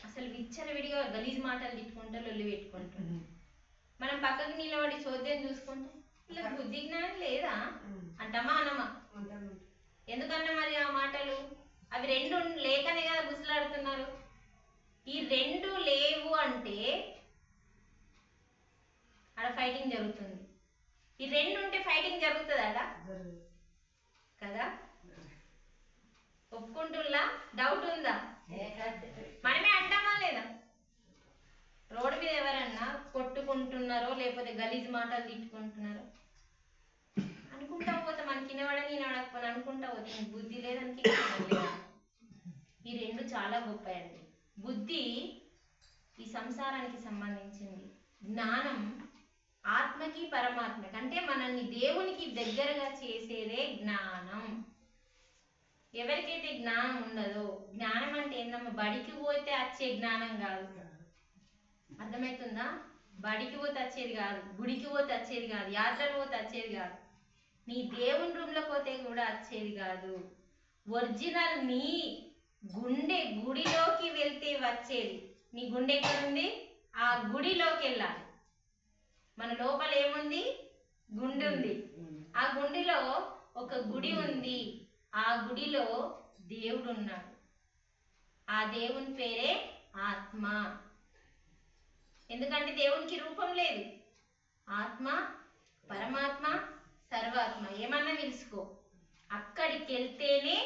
అసలు విచ్చలవిడిగా గలీజ్ మాటలు తిట్టుకుంటూ లొల్లి పెట్టుకుంటున్నాం. మనం పక్కకి నిలబడి చోద్యం చూసుకుంటే ఇలా బుద్ధి జ్ఞానం లేదా అంటామా అనమా? ఎందుకన్నా మరి ఆ మాటలు? అవి రెండు లేకనే కదా గుసలాడుతున్నారు. ఈ రెండు లేవు అంటే ఆడ ఫైటింగ్ జరుగుతుంది. ఈ రెండు ఉంటే ఫైటింగ్ జరుగుతుంది ఆడ కదా? ఒప్పుకుంటున్నా? డౌట్ ఉందా? మనమే అంటామా లేదా? రోడ్డు మీద ఎవరన్నా కొట్టుకుంటున్నారో లేకపోతే గలీజ్ మాటలు తిట్టుకుంటున్నారో అనుకుంటా పోతే మనకి వినవాడని వినవడకపోతే అనుకుంటా పోతే బుద్ధి లేదానికి లేదా? ఈ రెండు చాలా గొప్పయండి. బుద్ధి ఈ సంసారానికి సంబంధించింది, జ్ఞానం ఆత్మకి పరమాత్మకి, అంటే మనల్ని దేవునికి దగ్గరగా చేసేదే జ్ఞానం. ఎవరికైతే జ్ఞానం ఉండదో, జ్ఞానం అంటే ఏందమ్మా, బడికి పోతే వచ్చే జ్ఞానం కాదు. అర్థమవుతుందా? బడికి పోతే వచ్చేది కాదు, గుడికి పోతే వచ్చేది కాదు, యాత్రలు పోతే వచ్చేది కాదు, నీ దేవుని రూమ్లో పోతే కూడా వచ్చేది కాదు. ఒరిజినల్ నీ గుండె గుడిలోకి వెళ్తే వచ్చేది. నీ గుండె ఎక్కడుంది? ఆ గుడిలోకి వెళ్ళాలి. మన లోపల ఏముంది? గుండె ఉంది. ఆ గుండెలో ఒక గుడి ఉంది. ఆ గుడిలో దేవుడు ఉన్నాడు. ఆ దేవుని పేరే ఆత్మ. ఎందుకంటే దేవునికి రూపం లేదు. ఆత్మ, పరమాత్మ, సర్వాత్మ ఏమన్నా పిలుచుకో. అక్కడికి వెళ్తేనే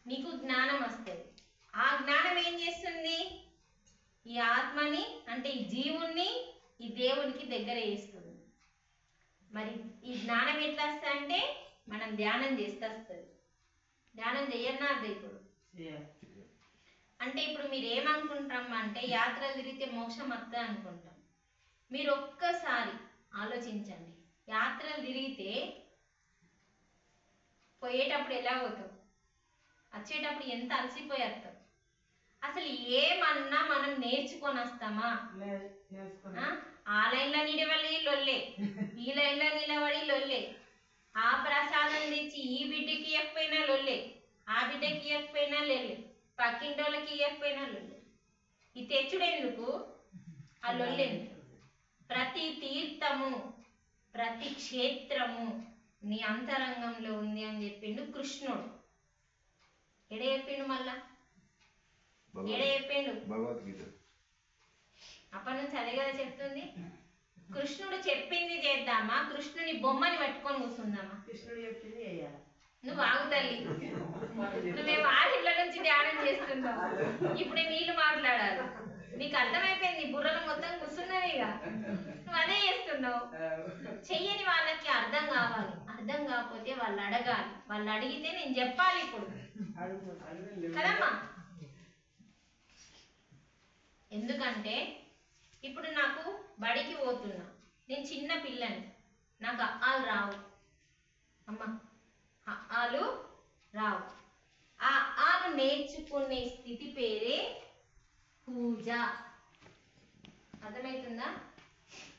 నీకు జ్ఞానం వస్తుంది. ఆ జ్ఞానం ఏం చేస్తుంది? ఈ ఆత్మని అంటే ఈ జీవుణ్ణి ఈ దేవునికి దగ్గర చేస్తుంది. మరి ఈ జ్ఞానం ఎట్లా వస్తుంది అంటే మనం ధ్యానం చేస్తే వస్తుంది. ధ్యానం చెయ్యన్నా అర్థం ఇప్పుడు అంటే ఇప్పుడు మీరు ఏమనుకుంటాం అంటే యాత్రలు తిరిగితే మోక్షం వస్తుంది అనుకుంటాం. మీరు ఒక్కసారి ఆలోచించండి. యాత్రలు తిరిగితే పోయేటప్పుడు ఎలా పోతాం, వచ్చేటప్పుడు ఎంత అలసిపోయేస్తాం. అసలు ఏమన్నా మనం నేర్చుకొని వస్తామా? ఆ లైన్లో నిలబడి లొల్లే, ఈ లైన్లో నిలబడి లొల్లే, ఆ ప్రసాదం తెచ్చి ఈ బిడ్డకి ఇవ్వకపోయినా లొల్లే, ఆ బిడ్డకి ఇవ్వకపోయినా లొల్లే, పక్కింటోళ్ళకి ఇవ్వకపోయినా లొల్లే. ఈ తెచ్చుడెందుకు? ఆ లొల్లెందుకు? ప్రతి తీర్థము, ప్రతి క్షేత్రము నీ అంతరంగంలో ఉంది అని చెప్పిండు కృష్ణుడు. ఎడ చెప్పిండు? మళ్ళా ఎడ చెప్పిండు? భగవద్గీత. అప్పటి నుంచి అదే కదా చెప్తుంది. కృష్ణుడు చెప్పింది చేద్దామా, కృష్ణుని బొమ్మని పట్టుకొని కూర్చుందామా? కృష్ణుడు చెప్పింది చేయాలి. నువ్వు ఆగు తల్లి. నువ్వేమో ఆరిళ్ళ నుంచి ధ్యానం చేస్తున్నావు, ఇప్పుడు వీళ్ళు మాట్లాడాలి. నీకు అర్థమైపోయింది, బుర్రలు మొత్తం కూర్చున్నది. ఇక నువ్వు అదే చేస్తున్నావు. చెయ్యని వాళ్ళకి అర్థం కావాలి. అర్థం కాకపోతే వాళ్ళు అడగాలి. వాళ్ళు అడిగితే నేను చెప్పాలి ఇప్పుడు కదమ్మా. ఎందుకంటే ఇప్పుడు నాకు బడికి పోతున్నా, నేను చిన్న పిల్లని, నాకు అఆలు రావు అమ్మా, అఆలు రావు. ఆ అఆలు నేర్చుకునే స్థితి పేరే పూజ. అర్థమవుతుందా?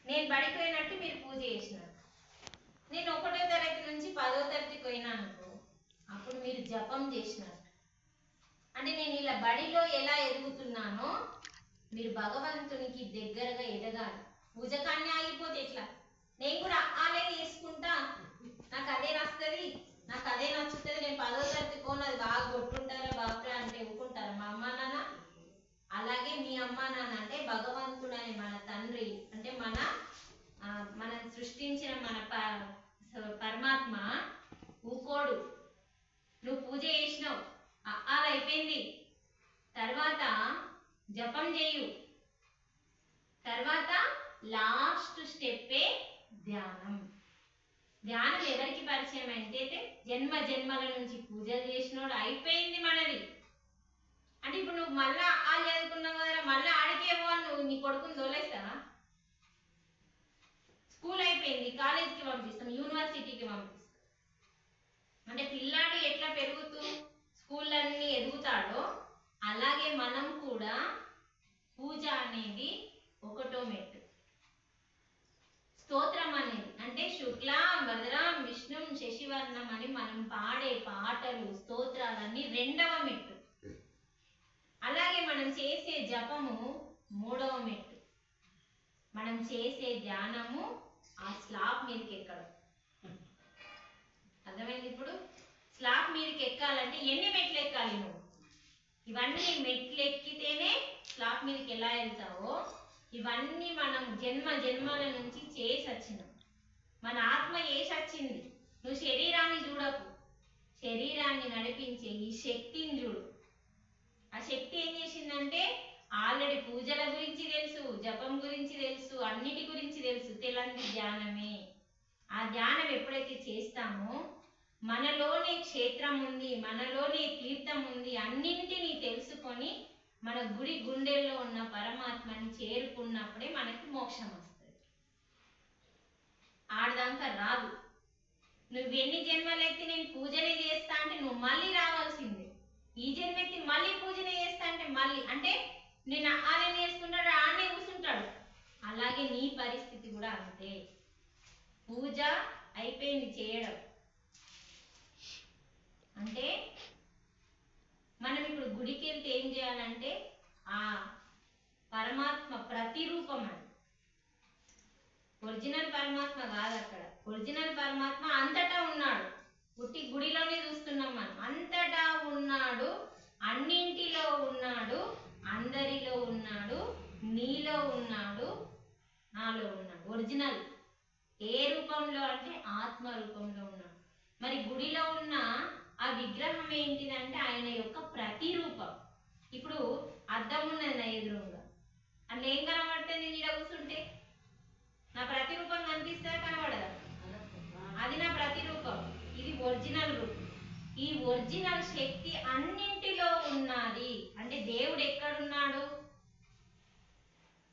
నేను బడికి పోయినట్టు మీరు పూజ చేసినారు. నేను 1వ తరగతి నుంచి 10వ తరగతికి పోయినా అనుకో, అప్పుడు మీరు జపం చేసినారు. అంటే నేను ఇలా బడిలో ఎలా ఎదుగుతున్నానో మీరు భగవంతునికి దగ్గరగా ఎదగాలి. పూజ కానీ ఆగిపోతే ఎట్లా? నేను కూడా అఆలే చేసుకుంటా, నాకు అదే నచ్చుతుంది, నాకు అదే నచ్చుతుంది, నేను 10వ తరగతి పోను, అది బాగా కొట్టుంటారా బాగా అంటే ఊరుకుంటారా మా అమ్మ నాన్న? అలాగే మీ అమ్మ నాన్న అంటే భగవంతుడు అనే మన తండ్రి, అంటే మన సృష్టించిన మన పరమాత్మ ఊకోడు. నువ్వు పూజ చేసినావు, అఆలు అయిపోయింది, తర్వాత జపం చేయు, తర్వాత లాస్ట్ స్టెప్పే ధ్యానం. ధ్యానం ఎవరికి పరిచయం అంటే జన్మ జన్మల నుంచి పూజలు చేసినోడు అయిపోయింది మనది. అంటే ఇప్పుడు నువ్వు మళ్ళా ఆ చదువుకున్నావు కదా, మళ్ళీ ఆడికేమో నువ్వు నీ కొడుకుని తోలేస్తావా? స్కూల్ అయిపోయింది, కాలేజీకి పంపిస్తాం, యూనివర్సిటీకి పంపిస్తాం. అంటే పిల్లాడు ఎట్లా పెరుగుతూ స్కూళ్ళన్నీ ఎదుగుతాడో అలాగే మనం కూడా పూజ అనేది 1వ మెట్టు. స్తోత్రం అనేది అంటే శుక్లాం వరదరాం విష్ణుం శశివర్ణం అని మనం పాడే పాటలు స్తోత్రాలన్నీ 2వ మెట్టు. అలాగే మనం చేసే జపము 3వ మెట్టు. మనం చేసే ధ్యానము ఆ స్లాబ్ మీదకి ఎక్కడం. అర్థమైంది? ఇప్పుడు స్లాబ్ మీదకి ఎక్కాలంటే ఎన్ని మెట్లు ఎక్కాలి నువ్వు? ఇవన్నీ మెట్లు ఎక్కితేనే స్లాబ్ మీదకి ఎలా వెళ్తావో ఇవన్నీ మనం జన్మ జన్మల నుంచి చేసి వచ్చినాం. మన ఆత్మ చేసి వచ్చింది. నువ్వు శరీరాన్ని చూడకు, శరీరాన్ని నడిపించే ఈ శక్తిని చూడు. ఆ శక్తి ఏం చేసిందంటే ఆల్రెడీ పూజల గురించి తెలుసు, జపం గురించి తెలుసు, అన్నిటి గురించి తెలుసు. తెలంది ధ్యానమే. ఆ ధ్యానం ఎప్పుడైతే చేస్తామో మనలోనే క్షేత్రం ఉంది, మనలోనే తీర్థం ఉంది, అన్నింటినీ తెలుసుకొని మన గుడి గుండెల్లో ఉన్న పరమాత్మని చేరుకున్నప్పుడే మనకి మోక్షం వస్తుంది. ఆడదాకా రాదు. నువ్వు ఎన్ని జన్మలెత్తి నేను పూజనే చేస్తా అంటే నువ్వు మళ్ళీ రావాల్సిందే. ఈ జన్మెత్తి మళ్ళీ పూజనే చేస్తా అంటే మళ్ళీ అంటే నేను ఆలయం చేసుకుంటాడు, ఆడనే కూర్చుంటాడు. అలాగే నీ పరిస్థితి కూడా అంతే. పూజ అయిపోయింది చేయడం అంటే మనం ఇప్పుడు గుడికి వెళ్తే ఏం చేయాలంటే ఆ పరమాత్మ ప్రతిరూపం అది, ఒరిజినల్ పరమాత్మ కాదు. అక్కడ ఒరిజినల్ పరమాత్మ అంతటా ఉన్నాడు. పుట్టి గుడిలోనే చూస్తున్నాం మనం. అంతటా ఉన్నాడు, అన్నింటిలో ఉన్నాడు, అందరిలో ఉన్నాడు, నీలో ఉన్నాడు, నాలో ఉన్నాడు. ఒరిజినల్ ఏ రూపంలో అంటే ఆత్మ రూపంలో ఉన్నాడు. మరి గుడిలో ఉన్న ఆ విగ్రహం ఏంటిదంటే ఆయన యొక్క ప్రతిరూపం. ఇప్పుడు అద్దం ఉన్నది నా ఎదురుగా, అందులో ఏం కనబడుతుంది? నీడ కూర్చుంటే నా ప్రతిరూపం కనిపిస్తే కనబడదా? అది నా ప్రతిరూపం. ఇది ఒరిజినల్ రూపం. ఈ ఒరిజినల్ శక్తి అన్నింటిలో ఉన్నది. అంటే దేవుడు ఎక్కడున్నాడు?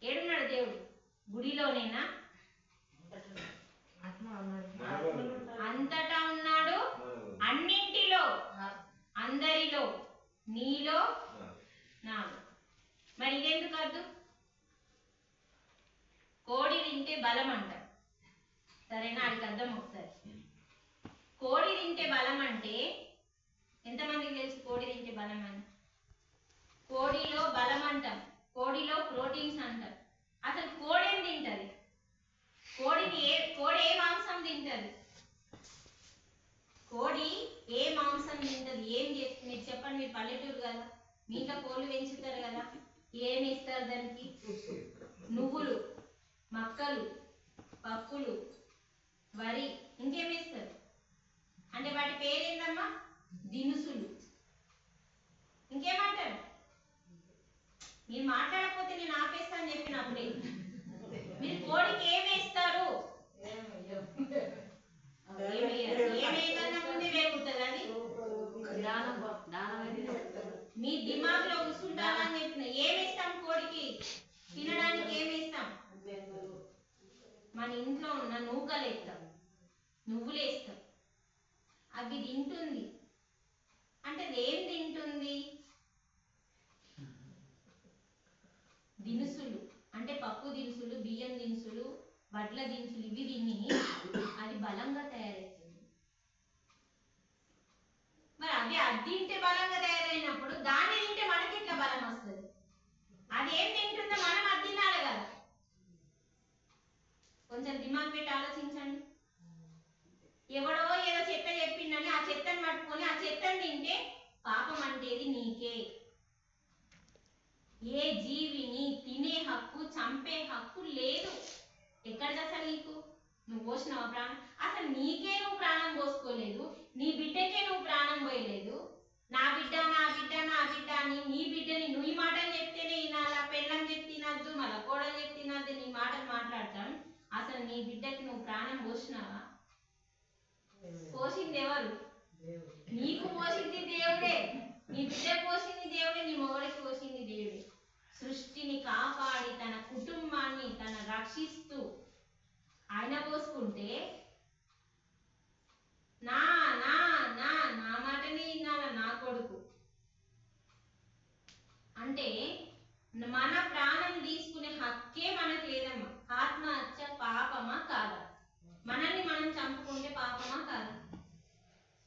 ఏడున్నాడు దేవుడు? గుడిలోనేనా? అంతటా ఉన్నాడు, అన్నింటిలో, అందరిలో, నీలో, నాలో. మరి ఇదెందుకు అద్దు? కోడి తింటే బలం అంటారు, సరేనా? అడికి అర్థం ఒకసారి. కోడి తింటే బలం అంటే ఎంతమందికి తెలుసు కోడి తింటే బలం అని? కోడిలో బలం అంటాం, కోడిలో ప్రోటీన్స్ అంటాం. అసలు కోడి ఏం తింటది? కోడి ఏ మాంసం తింటది? కోడి ఏ మాంసం తింటది? ఏం చేస్తుంది? మీరు చెప్పండి. మీరు పల్లెటూరు కదా, మీ ఇంట్లో కోళ్ళు పెంచుతారు కదా, ఏమి ఇస్తారు దానికి? నువ్వులు, మక్కలు, పప్పులు, వరి, ఇంకేమేస్తారు? అంటే వాటి పేరేందమ్మా? దినుసులు. ఇంకేమంటారు? మీరు మాట్లాడకపోతే నేను ఆపేస్తాను చెప్పినప్పుడే. మీరు కోడికి ఏమేస్తారు? ఏమేయకన్నా ముందే వేగుతుంది అది. మీ దిమాగ్లో కూర్చుంటారని చెప్పిన. ఏమేస్తాం కోడికి తినడానికి? ఏమేస్తాం? మన ఇంట్లో ఉన్న నూకలు వేస్తాం, నువ్వులు వేస్తాం. అవి తింటుంది. అంటే అది ఏం తింటుంది? దినుసులు. అంటే పప్పు దినుసులు, బియ్యం దినుసులు, వడ్ల దినుసులు. ఇవి తిని అది బలంగా తయారవుతుంది. మరి అది తింటే బలంగా తయారైనప్పుడు దాన్ని తింటే మనకి ఎట్లా బలం వస్తుంది? అది ఏం తింటుందో మనం అది తినాలి కదా. కొంచెం దిమాగ్ పెట్టి ఆలోచించండి. ఎవడో ఏదో చెత్త చెప్పిండని ఆ చెత్తను పట్టుకొని ఆ చెత్తను తింటే పాపం అంటేది నీకే. ఏ జీవిని తినే హక్కు, చంపే హక్కు లేదు. ఎక్కడిది అసలు నీకు? నువ్వు పోసినావా ప్రాణం? అసలు నీకే నువ్వు ప్రాణం పోసుకోలేదు, నీ బిడ్డకే నువ్వు ప్రాణం పోయలేదు. నా బిడ్డ, నా బిడ్డ, నా బిడ్డ అని నీ బిడ్డని నువ్వు ఈ మాటలు చెప్తేనే వినాలా? పెళ్ళం చెప్తే తినద్దు, మళ్ళా కోడలు చెప్తే తినద్దు, నీ మాటలు మాట్లాడతాం. అసలు నీ బిడ్డకి నువ్వు ప్రాణం పోసినావా? పోసింది ఎవరు? నీకు పోసింది దేవుడే. నీ బిడ్డ పోసింది దేవుడే, నీ మొగడికి పోసింది దేవుడే. సృష్టిని కాపాడి తన కుటుంబాన్ని తన రక్షిస్తూ ఆయన పోసుకుంటే నా నా నా నా మాటని వినాల నా కొడుకు. అంటే మన ప్రాణం తీసుకునే హక్కే మనకు లేదమ్మా. ఆత్మహత్య పాపమా కాదా? మనల్ని మనం చంపుకుంటే పాపమా కాదా?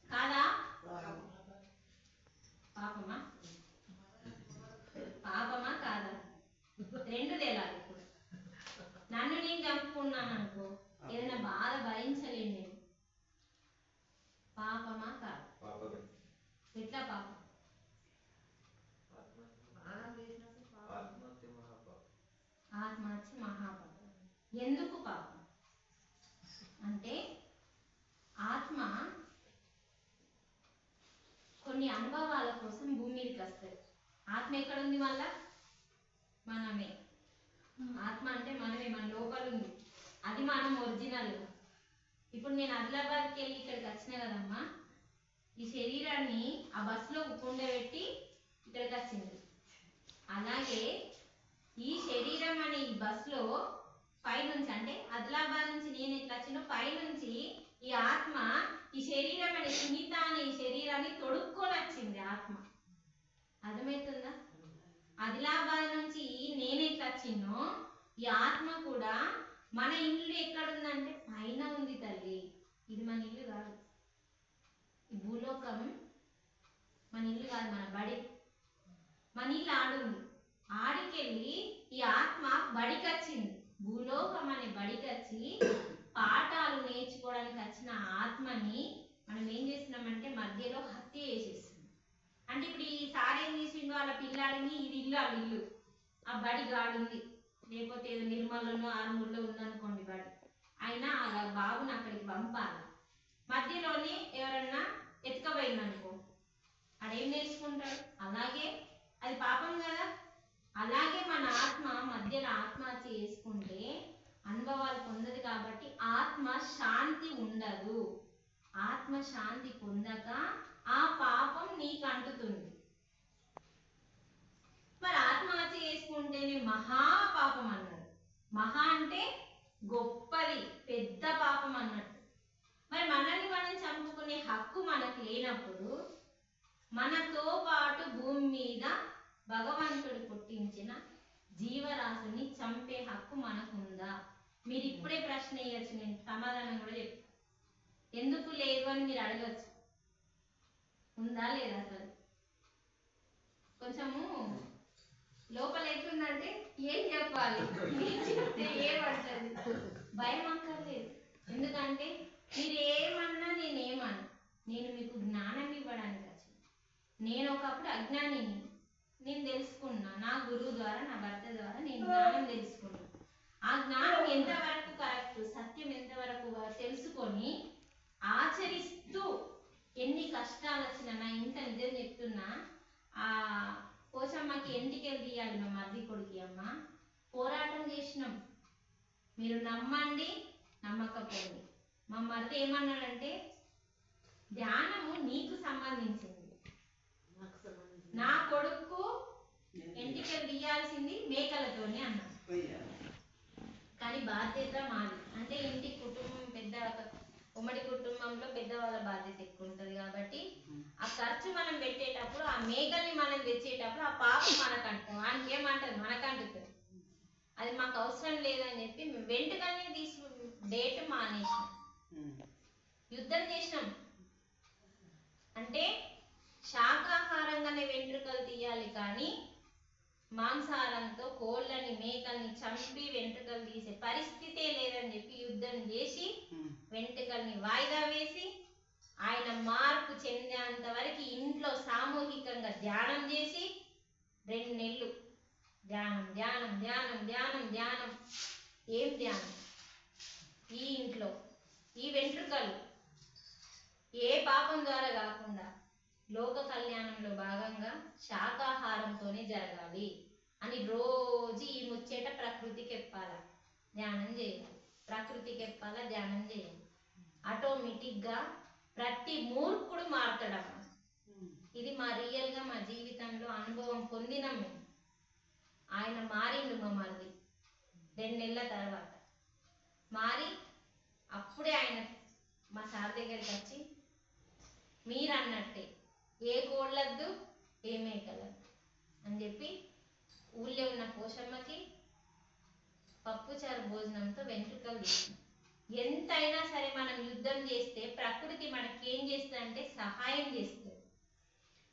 కాదా? పాపమా? పాపమా కాదా? రెండు తేలాలి. ఇప్పుడు నన్ను నేను చంపుకున్నాను అనుకో, ఏదైనా బాధ భరించలేను నేను. పాపమా కాదా? ఎట్లా పాపం? ఆత్మహత్య మహాపాపం. ఎందుకు పాపం అంటే ఆత్మ కొన్ని అనుభవాల కోసం భూమి మీదకి వస్తుంది. ఆత్మ ఎక్కడుంది? మళ్ళా మనమే. ఆత్మ అంటే మనమే, మన లోపల ఉంది. అది మనం ఒరిజినల్. ఇప్పుడు నేను ఆదిలాబాద్కి వెళ్ళి ఇక్కడికి వచ్చిన కదమ్మా, ఈ శరీరాన్ని ఆ బస్సులో కూర్చోబెట్టి ఇక్కడికి వచ్చింది. అలాగే ఈ శరీరం అనే ఈ బస్సులో పైనుంచి, అంటే ఆదిలాబాద్ నుంచి నేను ఎట్లా వచ్చినో పైనుంచి ఈ ఆత్మ ఈ శరీరం అనే సునీత అనే ఈ శరీరాన్ని తొడుక్కొని వచ్చింది ఆత్మ. అర్థమవుతుందా? ఆదిలాబాద్ నుంచి నేను ఎట్లా వచ్చినో ఈ ఆత్మ కూడా మన ఇల్లు ఎక్కడుందంటే పైన ఉంది తల్లి. ఇది మన ఇల్లు కాదు, ఈ భూలోకం మన ఇల్లు కాదు, మన బడి. మన ఇల్లు ఆడుంది, ఆడికెళ్ళి ఈ ఆత్మ బడికి వచ్చింది. భూలోకం అనే బడికి వచ్చి పాఠాలు నేర్చుకోవడానికి వచ్చిన ఆత్మని మనం ఏం చేస్తున్నామంటే మధ్యలో హత్య చేసేస్తున్నాం. అంటే ఇప్పుడు ఈ సార్ ఏం చేసిండు, వాళ్ళ పిల్లాడిని ఇది ఇల్లు, వాళ్ళ ఇల్లు, ఆ బడి గాడుంది, లేకపోతే ఏదో నిర్మలలో ఆరుమూరులో ఉందనుకోండి బడి, అయినా అలా బాబుని అక్కడికి పంపాలి. మధ్యలోనే ఎవరన్నా ఎత్తుకపోయిందనుకో, ఆడేం నేర్చుకుంటాడు? అలాగే అది పాపం కదా. అలాగే మన ఆత్మ మధ్యలో ఆత్మహత్య చేసుకుంటే అనుభవాలు పొందదు కాబట్టి ఆత్మ శాంతి ఉండదు. ఆత్మ శాంతి పొందక ఆ పాపం నీకు అంటుతుంది. మరి ఆత్మహత్య చేసుకుంటేనే మహా పాపం అన్నాడు. మహా అంటే గొప్పది, పెద్ద పాపం అన్నట్టు. మరి మనల్ని మనం చంపుకునే హక్కు మనకు లేనప్పుడు మనతో పాటు భూమి మీద భగవంతుడు పుట్టించిన జీవరాశిని చంపే హక్కు మనకుందా? మీరు ఇప్పుడే ప్రశ్న వేయచ్చు, నేను సమాధానం కూడా చెప్తాను. ఎందుకు లేదు అని మీరు అడగచ్చు. ఉందా లేదా? అసలు కొంచెము లోపల ఎట్లుందంటే ఏం చెప్పాలి, ఏం చెప్తే ఏమవుతుంది, భయం అక్కర్లేదు. ఎందుకంటే మీరు ఏమన్నా నేనేమన్నా, నేను మీకు జ్ఞానం ఇవ్వడానికి వచ్చింది. నేను ఒకప్పుడు అజ్ఞానిని, నేను తెలుసుకున్నా, నా గురువు ద్వారా, నా భర్త ద్వారా నేను జ్ఞానం తెలుసుకున్నా. ఆ జ్ఞానం ఎంతవరకు కరెక్ట్, సత్యం ఎంతవరకు తెలుసుకొని ఆచరిస్తూ ఎన్ని కష్టాలు వచ్చినా, నా ఇంత నిజం చెప్తున్నా, ఆ పోచమ్మకి ఎంటికెళ్ళి తీయాలి మా మర్ది కొడుకి అమ్మ, పోరాటం చేసినాం. మీరు నమ్మండి నమ్మకపోండి. మా మర్ది ఏమన్నాడంటే, ధ్యానము నీకు సంబంధించింది, నా కొడుకు ఎంటికలు తీయాల్సింది మేకలతోనే అన్నాడు. కానీ బాధ్యత మాది. అంటే ఇంటి కుటుంబం పెద్ద, ఉమ్మడి కుటుంబంలో పెద్దవాళ్ళ బాధ్యత ఎక్కువ ఉంటుంది కాబట్టి ఆ ఖర్చు మనం పెట్టేటప్పుడు, ఆ మేకల్ని మనం తెచ్చేటప్పుడు ఆ పాపం మనకంటాం, వానికి ఏమంటది మనకంటుంది. అది మాకు అవసరం లేదని చెప్పి మేము వెంటనే తీసి డేట్ మానేసినాం, యుద్ధం చేసినాం. అంటే శాకాహారంగానే వెంట్రుకలు తీయాలి, కానీ మాంసాహారంతో కోళ్ళని మేకల్ని చంపి వెంట్రుకలు తీసే పరిస్థితే లేదని చెప్పి యుద్ధం చేసి వెంట్రుకల్ని వాయిదా వేసి ఆయన మార్పు చెందేంత వరకు ఇంట్లో సామూహికంగా ధ్యానం చేసి 2 నెలలు ధ్యానం ధ్యానం ధ్యానం ధ్యానం ధ్యానం. ఏం ధ్యానం? ఈ ఇంట్లో ఈ వెంట్రుకలు ఏ పాపం ద్వారా కాకుండా లోక కళ్యాణంలో భాగంగా శాకాహారంతోనే జరగాలి అని రోజు ఈ ముచ్చేట ప్రకృతికి ఎప్పాల, ధ్యానం చేయాలి, ప్రకృతికి ఎప్పాల, ధ్యానం చేయాలి. ఆటోమేటిక్గా ప్రతి మూర్ఖుడు మారుతాడమ్మా. ఇది మా రియల్గా మా జీవితంలో అనుభవం పొందినాం మేము. ఆయన మారిండు మా మరిది 2 నెలల తర్వాత మారి, అప్పుడే ఆయన మా సార్ దగ్గరికి వచ్చి, మీరు అన్నట్టే ఏ కోళ్ళద్దు ఏ మేకలద్దు అని చెప్పి ఊళ్ళో ఉన్న పోషమ్మకి పప్పుచారు భోజనంతో వెంట్రుకలు తీసినాం. ఎంతైనా సరే మనం యుద్ధం చేస్తే ప్రకృతి మనకి ఏం చేస్తుంది అంటే సహాయం చేస్తుంది.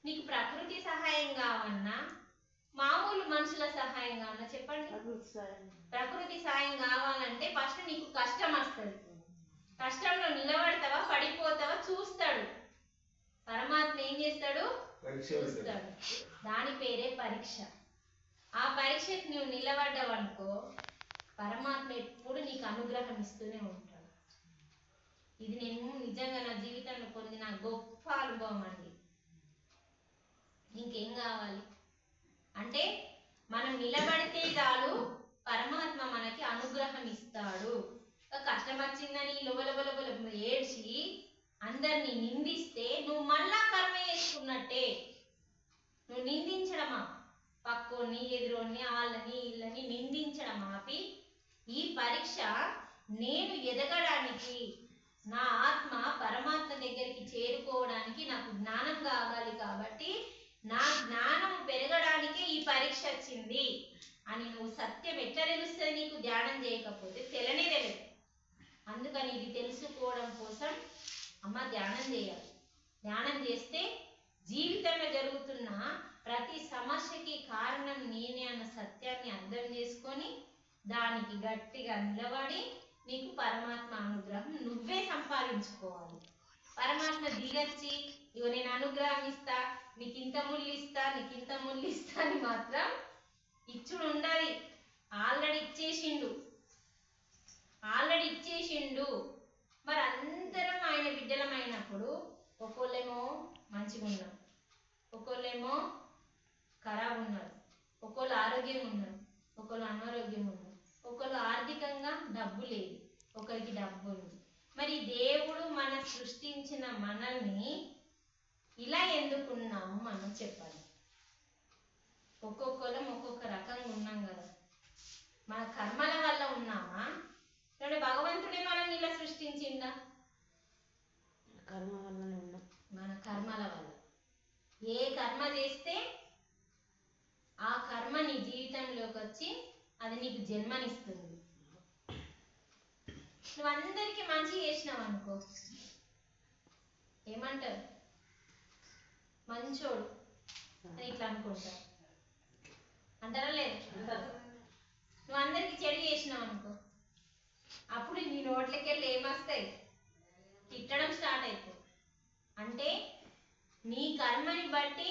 నీకు ప్రకృతి సహాయం కావన్నా, మామూలు మనుషుల సహాయం కావన్నా చెప్పండి. ప్రకృతి సాయం కావాలంటే ఫస్ట్ నీకు కష్టం వస్తుంది. కష్టంలో నిలబడతావా పడిపోతావా చూస్తాడు. పరమాత్మ ఏం చేస్తాడు? చూస్తాడు. దాని పేరే పరీక్ష. ఆ పరీక్షకు నువ్వు నిలబడ్డావనుకో పరమాత్మ ఎప్పుడు నీకు అనుగ్రహం ఇస్తూనే ఉంటాడు. ఇది నేను నిజంగా నా జీవితంలో పొందిన గొప్ప అనుభవం అండి. ఇంకేం కావాలి అంటే మనం నిలబడితే చాలు పరమాత్మ మనకి అనుగ్రహం ఇస్తాడు. కష్టం వచ్చిందని లోబల ఏడ్చి అందరినీ నిందిస్తే నువ్వు మళ్ళా కర్మ చేసుకున్నట్టే. నువ్వు నిందించడమా పక్కోని ఎదురోని వాళ్ళని వీళ్ళని నిందించడం ఆపి, ఈ పరీక్ష నేను ఎదగడానికి, నా ఆత్మ పరమాత్మ దగ్గరికి చేరుకోవడానికి నాకు జ్ఞానం కావాలి కాబట్టి నా జ్ఞానం పెరగడానికే ఈ పరీక్ష వచ్చింది అని నువ్వు సత్యం ఎట్లా తెలుస్తుంది నీకు? ధ్యానం చేయకపోతే తెలియనే తెలియదు. అందుకని ఇది తెలుసుకోవడం కోసం అమ్మ ధ్యానం చేయాలి. ధ్యానం చేస్తే జీవితంలో జరుగుతున్న ప్రతి సమస్యకి కారణం నేనే అన్న సత్యాన్ని అర్థం చేసుకొని దానికి గట్టిగా నిలబడి నీకు పరమాత్మ అనుగ్రహం నువ్వే సంపాదించుకోవాలి. పరమాత్మ దిగచ్చి ఇగో నేను అనుగ్రహం ఇస్తా, నీకు ఇంత ముళ్ళు ఇస్తా, నీకు ఇంత ముళ్ళు ఇస్తా అని మాత్రం ఇచ్చుడు ఉండాలి. ఆల్రెడీ ఇచ్చేసిండు. మరి అందరం ఆయన బిడ్డలమైనప్పుడు ఒక్కోళ్ళేమో మంచిగా ఉన్నారు, ఒక్కోళ్ళేమో ఖరాబ్ ఉన్నారు, ఒక్కోళ్ళు ఆరోగ్యం ఉన్నారు, ఒక్కోళ్ళు అనారోగ్యం ఉన్నారు, ఒక్కోళ్ళు ఆర్థికంగా డబ్బు లేదు, ఒకరికి డబ్బు ఉంది. మరి దేవుడు మన సృష్టించిన మనల్ని ఇలా ఎందుకున్నాము మనం చెప్పాలి. ఒక్కొక్కరం ఒక్కొక్క రకంగా ఉన్నాం కదా. మన కర్మల వల్ల ఉన్నామా లేదా భగవంతుడే మనల్ని ఇలా సృష్టించిందా? కర్మ వల్లనే ఉన్నాం. మన కర్మల వల్ల. ఏ కర్మ చేస్తే ఆ కర్మ నీ జీవితంలోకి వచ్చి అది నీకు జన్మనిస్తుంది. నువ్వు అందరికీ మంచి చేసినావు అనుకో, ఏమంటారు? మంచోడు అని ఇట్లా అనుకుంటారు, అంటారా లేదు? నువ్వు అందరికి చెడు చేసినావు అనుకో, అప్పుడు నీ నోట్లకెళ్ళి ఏమొస్తాయి? తిట్టడం స్టార్ట్ అవుతుంది. అంటే నీ కర్మని బట్టి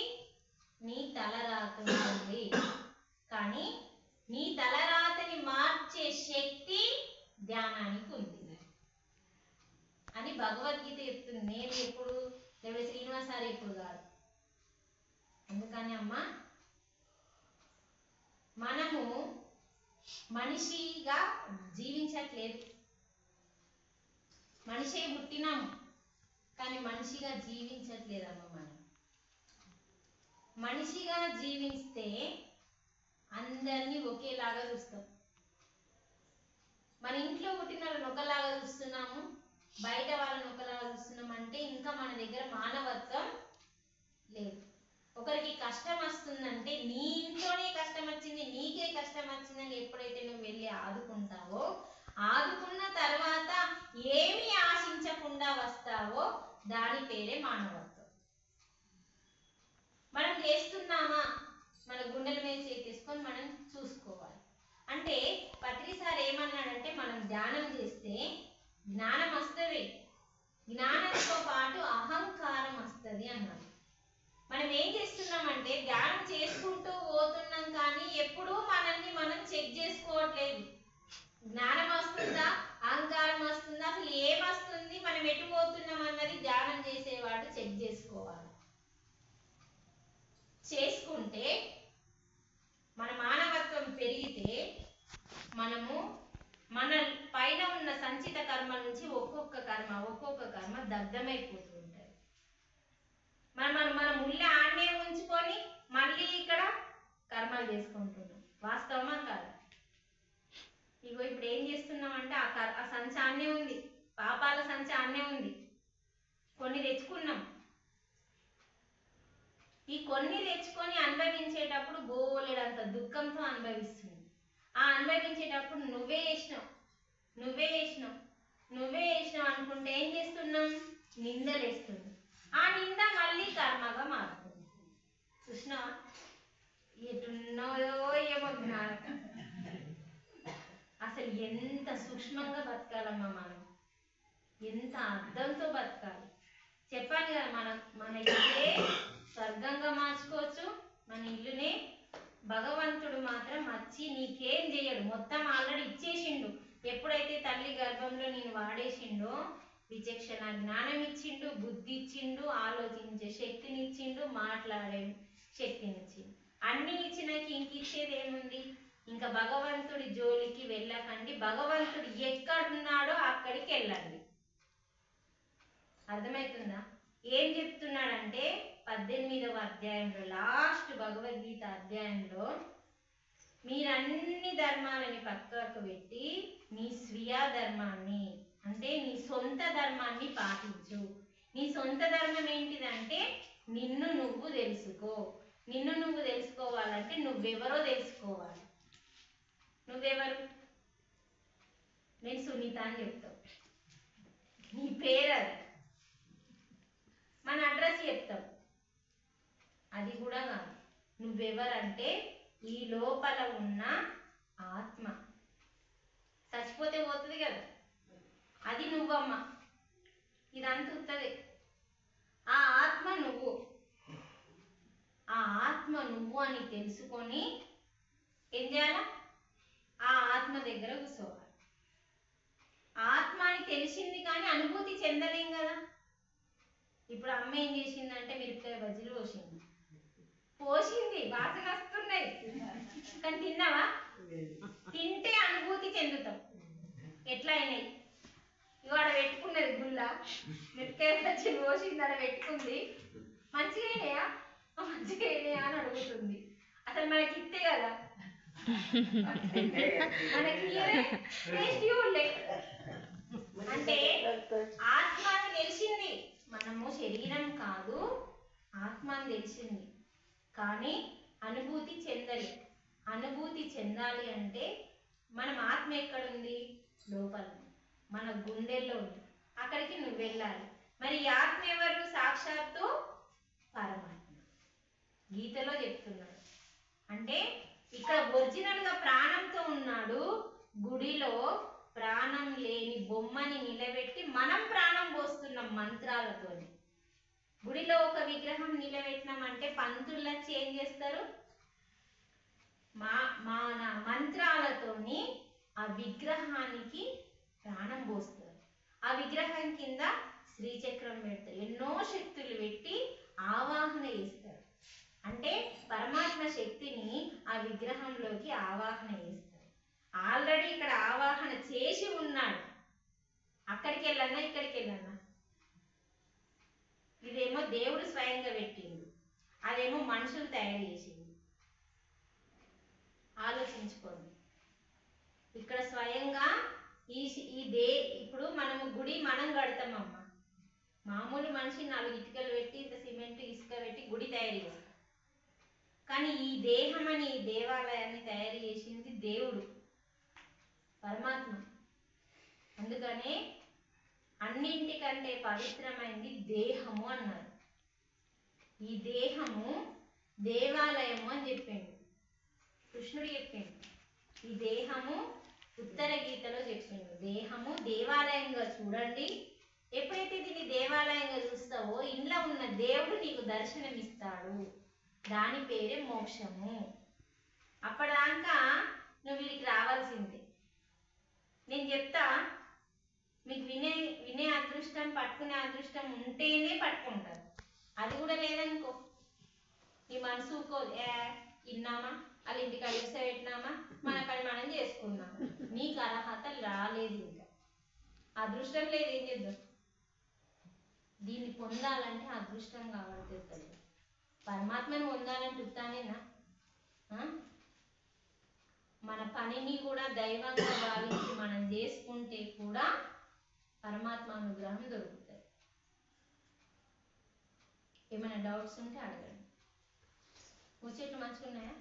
నీ తలరాత ఉంటుంది, కానీ నీ తలరాతని మార్చే శక్తి ధ్యానానికి ఉంది అని భగవద్గీత చెప్తుంది. నేను ఎప్పుడు దేవుడు శ్రీనివాసారి ఎప్పుడు కాదు. అందుకని అమ్మ మనము మనిషిగా జీవించట్లేదు. మనిషే పుట్టినాము కానీ మనిషిగా జీవించట్లేదమ్మ. మనం మనిషిగా జీవిస్తే అందరినీ ఒకేలాగా చూస్తాం. మన ఇంట్లో పుట్టిన వాళ్ళని ఒకలాగా చూస్తున్నాము, బయట వాళ్ళని ఒకలాగా చూస్తున్నాం అంటే ఇంకా మన దగ్గర మానవత్వం లేదు. ఒకరికి కష్టం వస్తుందంటే నీ ఇంట్లోనే కష్టం వచ్చింది, నీకే కష్టం వచ్చిందని ఎప్పుడైతే నువ్వు వెళ్ళి ఆదుకుంటావో, ఆదుకున్న తర్వాత ఏమీ ఆశించకుండా వస్తావో దాని పేరే మానవత్వం. మనం చేస్తున్నామా? మన గుండెల మీద చేసేసుకొని మనం చూసుకోవాలి. అంటే పత్రిసారి ఏమన్నాడంటే మనం ధ్యానం చేస్తే జ్ఞానం వస్తుంది, జ్ఞానంతో పాటు అహంకారం వస్తుంది అన్నాడు. మనం ఏం చేస్తున్నామంటే ధ్యానం చేసుకుంటూ పోతున్నాం కానీ ఎప్పుడూ మనల్ని మనం చెక్ చేసుకోవట్లేదు. జ్ఞానం వస్తుందా, అహంకారం వస్తుందా, అసలు ఏమొస్తుంది, మనం ఎటు పోతున్నాం అన్నది ధ్యానం చేసేవాడు చెక్ చేసుకోవాలి. చేసుకుంటే మన మానవత్వం పెరిగితే మనము మన పైన ఉన్న సంచిత కర్మ నుంచి ఒక్కొక్క కర్మ దగ్ధమైపోతూ ఉంటుంది. మనం ముళ్ళ ఆడనే ఉంచుకొని మళ్ళీ ఇక్కడ కర్మలు చేసుకుంటున్నాం. వాస్తవమా కాదు? ఇగో ఇప్పుడు ఏం చేస్తున్నామంటే ఆ సంచి ఆడనే ఉంది, పాపాల సంచి ఆడనే ఉంది. కొన్ని తెచ్చుకున్నాం. ఈ కొన్ని తెచ్చుకొని అనుభవించేటప్పుడు బోలెడంత దుఃఖంతో అనుభవిస్తుంది. ఆ అనుభవించేటప్పుడు నువ్వే చేసినావు అనుకుంటే ఏం చేస్తున్నాం? నిందలేస్తుంది. ఆ నింద మళ్ళీ కర్మగా మారుతుంది. చూసినావా? ఎటున్నదో ఏమో జ్ఞానం. అసలు ఎంత సూక్ష్మంగా బతకాలమ్మా మనం, ఎంత అర్థంతో బతకాలి. చెప్పాను కదా, మన ఇల్లే స్వర్గంగా మార్చుకోవచ్చు. మన ఇల్లునే భగవంతుడు మాత్రం వచ్చి నీకేం చేయడు, మొత్తం ఆల్రెడీ ఇచ్చేసిండు. ఎప్పుడైతే తల్లి గర్భంలో నేను వాడేసిండో విచక్షణ జ్ఞానం ఇచ్చిండు, బుద్ధి ఇచ్చిండు, ఆలోచించే శక్తిని ఇచ్చిండు, మాట్లాడే శక్తిని ఇచ్చిండు. అన్ని ఇచ్చినాక ఇంక ఇచ్చేది ఏముంది? ఇంకా భగవంతుడి జోలికి వెళ్ళకండి, భగవంతుడు ఎక్కడున్నాడో అక్కడికి వెళ్ళండి. అర్థమవుతుందా? ఏం చెప్తున్నాడంటే 18వ అధ్యాయంలో లాస్ట్ భగవద్గీత అధ్యాయంలో మీరన్ని ధర్మాలని పక్కకు పెట్టి నీ స్వీయ ధర్మాన్ని అంటే నీ సొంత ధర్మాన్ని పాటించు. నీ సొంత ధర్మం ఏంటిదంటే నిన్ను నువ్వు తెలుసుకో. నిన్ను నువ్వు తెలుసుకోవాలంటే నువ్వెవరో తెలుసుకోవాలి. నువ్వెవరు? నేను సునీత అని చెప్తావు. నీ పేరు అది. మన అడ్రస్ చెప్తాం. అది కూడా కాదు. నువ్వెవరంటే ఈ లోపల ఉన్న ఆత్మ. చచ్చిపోతే పోతుంది కదా, అది నువ్వమ్మా. ఇదంతా ఉత్తదే. ఆ ఆత్మ నువ్వు. ఆ ఆత్మ నువ్వు అని తెలుసుకొని ఏం చేయాలా? ఆ ఆత్మ దగ్గర కూర్చోవాలి. ఆత్మ అని తెలిసింది కానీ అనుభూతి చెందలేం కదా. ఇప్పుడు అమ్మ ఏం చేసిందంటే మిరపకాయ బజ్జీలు పోసింది, వాసన వస్తున్నాయి, కానీ తిన్నావా? తింటే అనుభూతి చెందుతాం. ఎట్లా అయినాయి? ఇవాడ పెట్టుకున్నది గుల్ల, మిరపకాయ బజ్జీలు పోసింది, అక్కడ పెట్టుకుంది. మంచిగా అయినాయా? మంచిగా అయినాయా అని అడుగుతుంది. అసలు మనకి ఇస్తే కదా, మనకి అంటే ఆత్మ అని తెలిసింది. మనము శరీరం కాదు, ఆత్మ అని తెలిసింది, కానీ అనుభూతి చెందలి. అనుభూతి చెందాలి అంటే మనం ఆత్మ ఎక్కడుంది? లోపల, మన గుండెల్లో ఉంది. అక్కడికి నువ్వు వెళ్ళాలి. మరి ఈ ఆత్మ ఎవరు? సాక్షాత్తు పరమాత్మ. గీతలో చెప్తున్నాడు. అంటే ఇక్కడ ఒరిజినల్ గా ప్రాణంతో ఉన్నాడు. గుడిలో ప్రాణం లేని బొమ్మని నిలబెట్టి మనం ప్రాణం పోస్తున్నాం మంత్రాలతో. గుడిలో ఒక విగ్రహం నిలబెట్టినామంటే పంతులు వచ్చి ఏం చేస్తారు? మన మంత్రాలతోని ఆ విగ్రహానికి ప్రాణం పోస్తారు. ఆ విగ్రహం కింద శ్రీచక్రం పెడతారు, ఎన్నో శక్తులు పెట్టి ఆవాహన చేస్తారు. అంటే పరమాత్మ శక్తిని ఆ విగ్రహంలోకి ఆవాహన చేస్తారు. ఆల్రెడీ ఇక్కడ ఆవాహన చేసి ఉన్నాడు. అక్కడికి వెళ్ళన్నా, ఇక్కడికి వెళ్ళన్నా. ఇదేమో దేవుడు స్వయంగా పెట్టిండు, అదేమో మనుషులు తయారు చేసిండు. ఆలోచించుకోండి. ఇక్కడ స్వయంగా ఇప్పుడు మనము గుడి మనం కడతామమ్మా. మామూలు మనిషి 4 ఇటుకలు పెట్టి, ఇంత సిమెంట్ ఇసుక పెట్టి గుడి తయారు చేస్తాం. కానీ ఈ దేహం అని ఈ దేవాలయాన్ని తయారు చేసింది దేవుడు, పరమాత్మ. అందుకనే అన్నింటికంటే పవిత్రమైంది దేహము అన్నారు. ఈ దేహము దేవాలయము అని చెప్పిండు కృష్ణుడు. చెప్పిండు ఈ దేహము ఉత్తర గీతలో చెప్పిండు. దేహము దేవాలయంగా చూడండి. ఎప్పుడైతే దీన్ని దేవాలయంగా చూస్తావో ఇంట్లో ఉన్న దేవుడు నీకు దర్శనమిస్తాడు. దాని పేరే మోక్షము. అప్పటిదాకా నువ్వు వీడికి రావాల్సిందే. నేను చెప్తా, మీకు వినే అదృష్టం, పట్టుకునే అదృష్టం ఉంటేనే పట్టుకుంటారు. అది కూడా లేదనుకో, నీ మనసు విన్నామా, వాళ్ళ ఇంటికి అలిసా పెట్టినామా, మన పని మనం చేసుకున్నాం. నీకు అర్హత రాలేదు, ఇంకా అదృష్టం లేదు. ఏం చేద్దాం? దీన్ని పొందాలంటే అదృష్టం కావాలి. పరమాత్మను పొందాలంటే ఉత్తానేనా? మన పనిని కూడా దైవంగా భావించి మనం చేసుకుంటే కూడా పరమాత్మ అనుగ్రహం దొరుకుతుంది. ఏమైనా డౌట్స్ ఉంటే అడగండి. ముచ్చట్లు మంచిగా ఉన్నాయా?